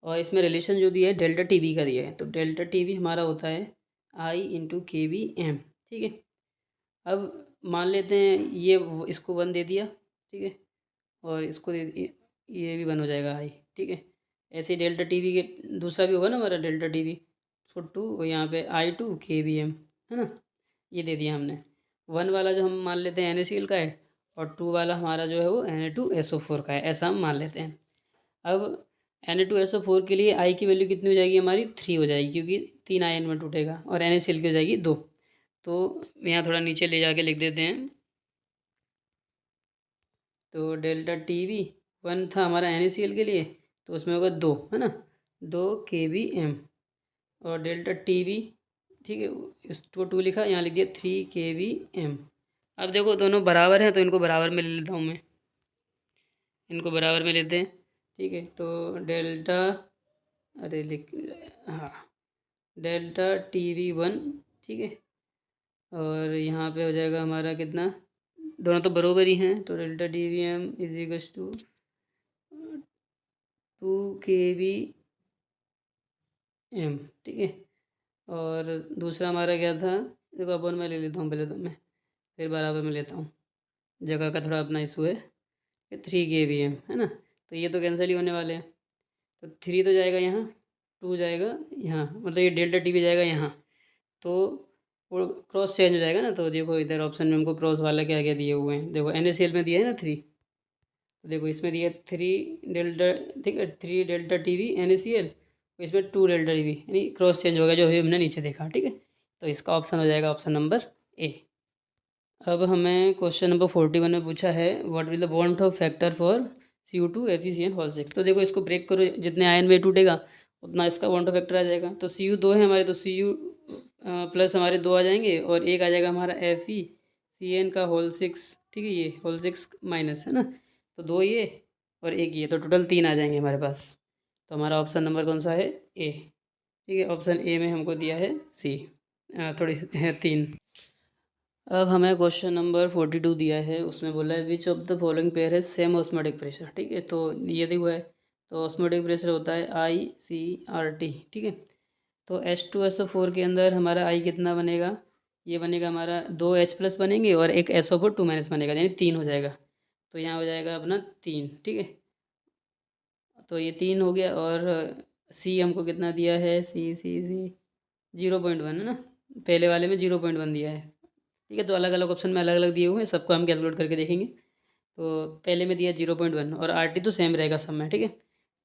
और इसमें रिलेशन जो दिया है डेल्टा TB का दिया है। तो डेल्टा TB हमारा होता है I/kBm, ठीक है। अब मान लेते हैं ये इसको 1 दे दिया, ठीक है, और इसको दे ये भी 1 हो जाएगा I, ठीक है। ऐसे डेल्टा TB के दूसरा भी होगा ना हमारा डेल्टा TB, उसको 2 और यहाँ पे I2 kBm, है ना। ये दे दिया हमने। 1 वाला जो हम मान लेते हैं NaCl का है, और 2 वाला हमारा जो है वो Na2SO4 का है, ऐसा हम मान लेते हैं। अब Na2SO4 के लिए आई की वैल्यू कितनी हो जाएगी हमारी 3 हो जाएगी, क्योंकि 3 आयन में टूटेगा, और NaCl की हो जाएगी 2। तो यहाँ थोड़ा नीचे ले जाके लिख देते हैं। तो डेल्टा Tv1 था हमारा NaCl के लिए, तो उसमें होगा 2, है ना, 2 kVm। और डेल्टा Tv, ठीक है, इसको 2 लिखा, यहाँ लिख दिया 3 kVm। अब देखो दोनों बराबर हैं, तो इनको बराबर में ले लेता हूँ मैं, इनको बराबर में लेते हैं, ठीक है। तो डेल्टा, अरे लिख, हाँ, डेल्टा Tv1, ठीक है, और यहाँ पे हो जाएगा हमारा कितना, दोनों तो बराबर ही हैं, तो delta Tvm is equals to 2 kVm, ठीक है। और दूसरा हमारा क्या था, देखो अपन मैं ले लेता हूँ पहले, तो मैं फिर बराबर में लेता हूँ, जगह का थोड़ा अपना इशू है। 3 kVm है ना, तो ये तो कैंसिल ही होने वाले हैं, तो 3 तो जाएगा यहाँ, 2 जाएगा यहाँ, मतलब ये डेल्टा Tv जाएगा यहाँ, तो वो क्रॉस चेंज हो जाएगा ना। तो देखो इधर ऑप्शन में हमको क्रॉस वाला क्या क्या दिए हुए हैं, देखो NaCl में दिया है ना 3, तो देखो इसमें दिया 3 डेल्टा, ठीक है, 3 डेल्टा Tv NaCl, इसमें 2 डेल्टा Tv, यानी क्रॉस चेंज होगा जो अभी हमने नीचे देखा, ठीक है। तो इसका ऑप्शन हो जाएगा ऑप्शन नंबर ए। अब हमें क्वेश्चन नंबर 41 में पूछा है, what will the bond of factor for Cu2 Fe6। तो देखो इसको ब्रेक करो, जितने आयन में टूटेगा उतना इसका बॉन्ड ऑफ फैक्टर आ जाएगा। तो Cu 2 है हमारे, तो Cu प्लस हमारे 2 आ जाएंगे, और एक आ जाएगा हमारा FeCN का होल 6, ठीक है, ये होल 6 माइनस, है ना, तो 2 ये और एक ये, तो टोटल 3 आ जाएंगे हमारे पास। तो हमारा ऑप्शन नंबर कौन सा है, ए, ठीक है। ऑप्शन ए में हमको दिया है सी, थोड़ी 3। अब हमें क्वेश्चन नंबर 42 दिया है, उसमें बोला है which of the following pair है सेम ऑस्मोटिक प्रेशर, ठीक है। तो ये देखो है, तो ऑस्मोटिक प्रेशर होता है ICRT, ठीक है। तो H2SO4 के अंदर हमारा आई कितना बनेगा, ये बनेगा हमारा 2 H+ बनेंगे, और एक SO4 2- बनेगा, यानी 3 हो जाएगा। तो यहाँ हो जाएगा अपना 3, ठीक है, तो ये 3 हो गया। और सी हमको कितना दिया है, सी 0.1 है ना, पहले वाले में 0.1 दिया है, ठीक है। तो अलग अलग ऑप्शन में अलग अलग दिए हुए हैं, सबको हम कैलकुलेट करके देखेंगे। तो पहले में दिया 0.1, और RT तो सेम रहेगा सब में, ठीक है।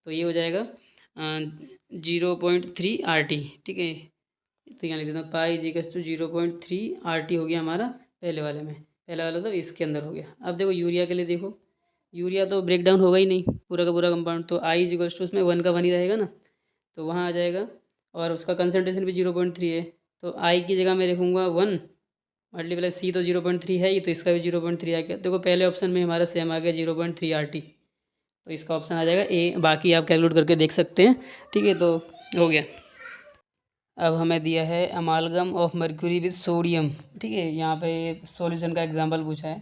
तो ये हो जाएगा 0.3 RT, ठीक है। तो यहाँ लिख देता हूँ पाई इजिकल्स टू 0.3 RT हो गया हमारा पहले वाले में, पहला वाला तो इसके अंदर हो गया। अब देखो यूरिया के लिए, देखो यूरिया तो ब्रेक डाउन होगा ही नहीं पूरा का पूरा कंपाउंड, तो आई इजिकल्स टू उसमें 1 का 1 ही रहेगा ना, तो वहाँ आ जाएगा, और उसका कंसनट्रेशन भी 0.3 है, तो आई की जगह मैं लिखूँगा 1 मल्टीप्लाई सी, तो 0.3 है ही, तो इसका भी 0.3 आ गया। देखो पहले ऑप्शन में हमारा सेम आ गया 0.3 RT, तो इसका ऑप्शन आ जाएगा ए। बाकी आप कैलकुलेट करके देख सकते हैं, ठीक है, तो हो गया। अब हमें दिया है अमालगम ऑफ मर्क्यूरी विद सोडियम, ठीक है, यहाँ पे सॉल्यूशन का एग्जांपल पूछा है।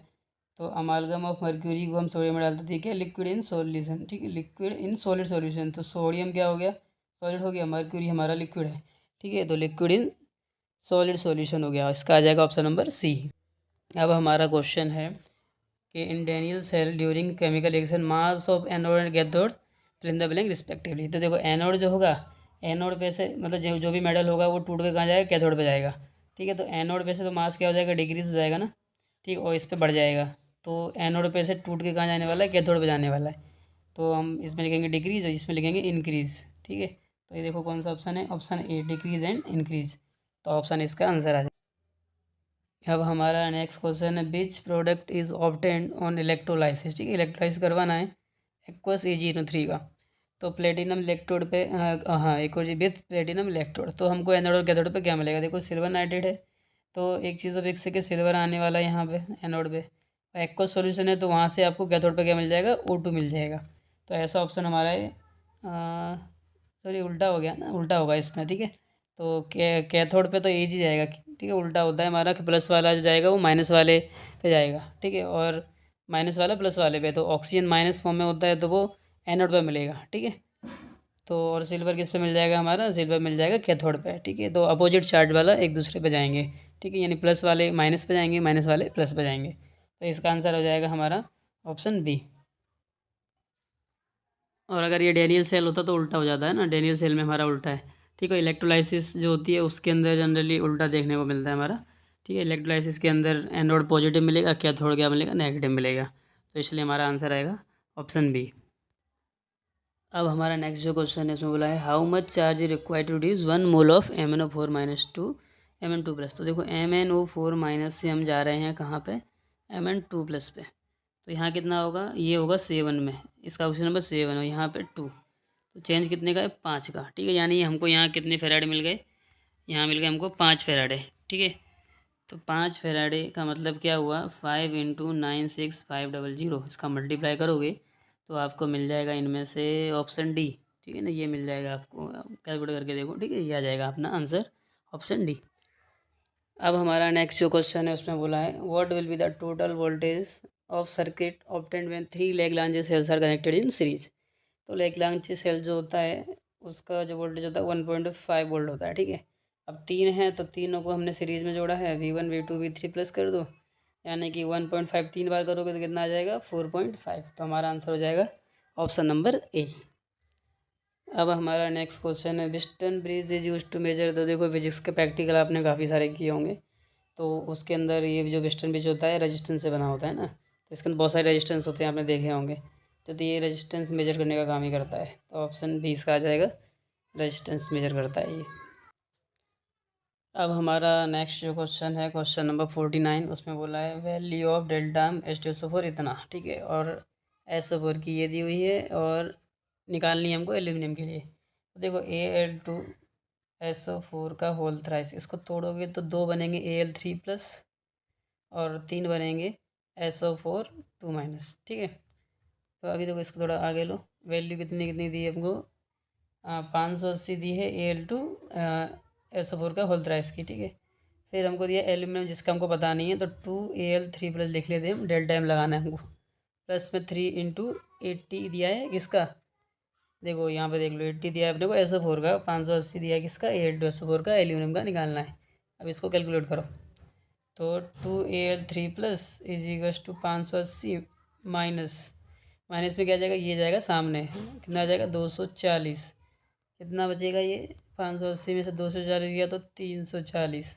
तो अमालगम ऑफ मर्क्यूरी को हम सोडियम में डालते, ठीक है, लिक्विड इन सॉल्यूशन, ठीक है, लिक्विड इन सॉलिड सॉल्यूशन, तो सोडियम क्या हो गया, सॉलिड हो गया, मर्क्यूरी हमारा लिक्विड है, ठीक है, तो लिक्विड इन सॉलिड सॉल्यूशन हो गया, इसका आ जाएगा ऑप्शन नंबर सी। अब हमारा क्वेश्चन है कि in Daniell cell during chemical reaction mass of anode and cathode fill in the blank respectively. तो देखो एनोड जो होगा, एनोड पे से मतलब जो भी मेटल होगा वो टूट के कहाँ जाएगा, कैथोड पे जाएगा, ठीक है। तो एनोड पे से तो मास क्या हो जाएगा, डिक्रीज हो जाएगा ना, ठीक, और इस पर बढ़ जाएगा। तो एनोड पे से टूट के कहाँ जाने वाला है, कैथोड पे जाने वाला है, तो हम इसमें लिखेंगे डिक्रीज और इसमें लिखेंगे इंक्रीज, ठीक है। तो ये देखो कौन सा ऑप्शन है, option A, decrease and increase, तो ऑप्शन इसका आंसर आ जाएगा। अब हमारा नेक्स्ट क्वेश्चन है which product is obtained on electrolysis, ठीक है, इलेक्ट्रोलाइसिस करवाना है एक्वस AgNO3 का। तो प्लेटिनम इलेक्ट्रोड पे, हाँ, एक और जी विथ प्लेटिनम इलेक्ट्रोड, तो हमको एनोड और कैथोड पे क्या मिलेगा, देखो सिल्वर नाइट्रेट है, तो एक चीज़ ऑफ एक से सिल्वर आने वाला है यहाँ पे एनोड पे, एक्वस सॉल्यूशन है, तो वहाँ से आपको कैथोड पे क्या मिल जाएगा, O2 मिल जाएगा। तो ऐसा ऑप्शन हमारा है, सॉरी उल्टा हो गया ना, उल्टा होगा इसमें, ठीक है। तो कैथोड पे तो Ag जाएगा, ठीक है, उल्टा होता है हमारा कि प्लस वाला जो जाएगा वो माइनस वाले पे जाएगा, ठीक है, और माइनस वाला प्लस वाले पे, तो ऑक्सीजन माइनस फॉर्म में होता है तो वो एनोड पे मिलेगा, ठीक है। तो और सिल्वर किस पे मिल जाएगा, हमारा सिल्वर मिल जाएगा कैथोड पे, ठीक है। तो अपोजिट चार्ज वाला एक दूसरे पे जाएंगे, ठीक है, यानी प्लस वाले माइनस पे जाएंगे, माइनस वाले प्लस पे जाएंगे, तो इसका आंसर हो जाएगा हमारा ऑप्शन बी। और अगर ये डेनियल सेल होता तो उल्टा हो जाता है ना, डेनियल सेल में हमारा उल्टा है, ठीक है। इलेक्ट्रोलाइसिस जो होती है उसके अंदर जनरली उल्टा देखने को मिलता है हमारा, ठीक है। इलेक्ट्रोलाइसिस के अंदर एनोड पॉजिटिव मिलेगा, कैथोड क्या मिलेगा, नेगेटिव मिलेगा, तो इसलिए हमारा आंसर आएगा ऑप्शन बी। अब हमारा नेक्स्ट जो क्वेश्चन है इसमें बोला है how much charge required to reduce 1 mole of MnO4 - 2 Mn2+। तो देखो MnO4- से हम जा रहे हैं कहाँ पे, Mn2+ पे। तो यहाँ कितना होगा, ये होगा 7 में, इसका ऑप्शन नंबर 7 और यहाँ पे 2। तो चेंज कितने का है, 5 का। ठीक है, यानी हमको यहाँ कितने फेराड मिल गए, यहाँ मिल गए हमको 5 फेराड है। ठीक है, तो 5 फेराडे का मतलब क्या हुआ, 5 × 96500। इसका मल्टीप्लाई करोगे तो आपको मिल जाएगा इनमें से ऑप्शन डी। ठीक है ना, ये मिल जाएगा आपको, कैलकुलेट करके देखो। ठीक है, ये आ जाएगा अपना आंसर ऑप्शन डी। अब हमारा नेक्स्ट जो क्वेश्चन है उसमें बोला है what will be the total voltage of circuit obtained when 3 Leclanche cells are connected in series. तो लैग्रांज सेल जो होता है उसका जो वोल्टेज होता है 1.5 वोल्ट होता है। ठीक है, अब 3 हैं तो तीनों को हमने सीरीज में जोड़ा है, V1 V2 V3 प्लस कर दो, यानी कि 1.5 3 बार करोगे तो कितना आ जाएगा, 4.5। तो हमारा आंसर हो जाएगा ऑप्शन नंबर ए। अब हमारा नेक्स्ट क्वेश्चन है Wheatstone bridge is use to measure. तो देखो फिजिक्स के प्रैक्टिकल आपने काफ़ी सारे किए होंगे, तो उसके अंदर ये जो वेस्टर्न ब्रिज होता है रेजिस्टेंस से बना होता है ना, तो इसके अंदर बहुत सारे रेजिस्टेंस होते हैं, आपने देखे होंगे। तो ये रेजिस्टेंस मेजर करने का काम ही करता है, तो ऑप्शन बी इसका आ जाएगा, रेजिस्टेंस मेजर करता है ये। अब हमारा नेक्स्ट जो क्वेश्चन है क्वेश्चन नंबर 49, उसमें बोला है वैल्यू ऑफ डेल्टा H2SO4 इतना। ठीक है, और SO4 की ये दी हुई है और निकालनी है हमको एल्यूमिनियम के लिए। तो देखो Al2SO4 का होल थ्राइस, इसको तोड़ोगे तो 2 बनेंगे Al3+ और 3 बनेंगे SO4 2-। ठीक है, तो अभी देखो इसको थोड़ा आगे लो, वैल्यू कितनी कितनी दी है हमको, 580 दी है Al2SO4 का होल थ्राइस की। ठीक है, फिर हमको दिया एल्यूमिनियम जिसका हमको पता नहीं है, तो 2Al3+ लिख लेते हैं हम, डेल्टा M लगाना है हमको, प्लस में 3 × 80 दिया है किसका, देखो यहाँ पे देख लो 80 दिया है अपने को SO4 का, 580 दिया है किसका, Al2SO4 का, एल्यूमिनियम का निकालना है। अब इसको कैलकुलेट करो, तो 2Al3+ is equals to 580 minus minus में क्या जाएगा, ये जाएगा सामने, कितना आ जाएगा 240, कितना बचेगा ये 580 में से 240 गया तो 340।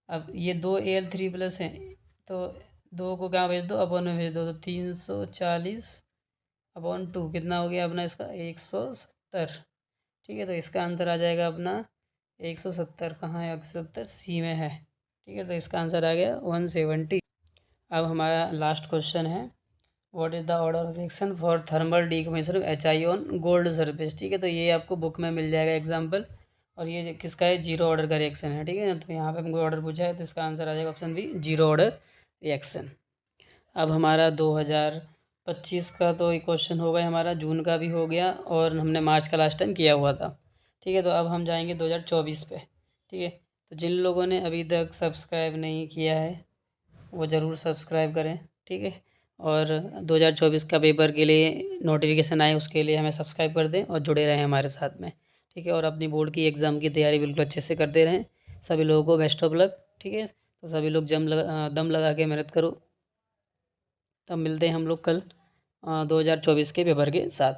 अब ये 2Al3+ हैं, तो 2 को क्या भेज दो, अपॉन में भेज दो, तो 340/2 कितना हो गया अपना इसका 170। ठीक है, तो इसका आंसर आ जाएगा अपना 170। कहाँ है 170, सी में है। ठीक है, तो इसका आंसर आ गया 170। अब हमारा लास्ट क्वेश्चन है what is the order of reaction for thermal decomposition of HI on gold surface. ठीक है, तो ये आपको बुक में मिल जाएगा एग्जाम्पल, और ये किसका है, जीरो ऑर्डर का रिएक्शन है। ठीक है ना, तो यहाँ पे हमको ऑर्डर पूछा है, तो इसका आंसर आ जाएगा option B, zero order reaction. अब हमारा 2025 का तो एक क्वेश्चन हो गया, हमारा जून का भी हो गया, और हमने मार्च का लास्ट टाइम किया हुआ था। ठीक है, तो अब हम जाएंगे 2024 पे। ठीक है, तो जिन लोगों ने अभी तक सब्सक्राइब नहीं किया है वो ज़रूर सब्सक्राइब करें। ठीक है, और 2024 का पेपर के लिए नोटिफिकेशन आए उसके लिए हमें सब्सक्राइब कर दें और जुड़े रहें हमारे साथ में। ठीक है, और अपनी बोर्ड की एग्ज़ाम की तैयारी बिल्कुल अच्छे से करते रहें। सभी लोगों को बेस्ट ऑफ लक। ठीक है, तो सभी लोग दम लगा के मेहनत करो। तब मिलते हैं हम लोग कल 2024 के पेपर के साथ।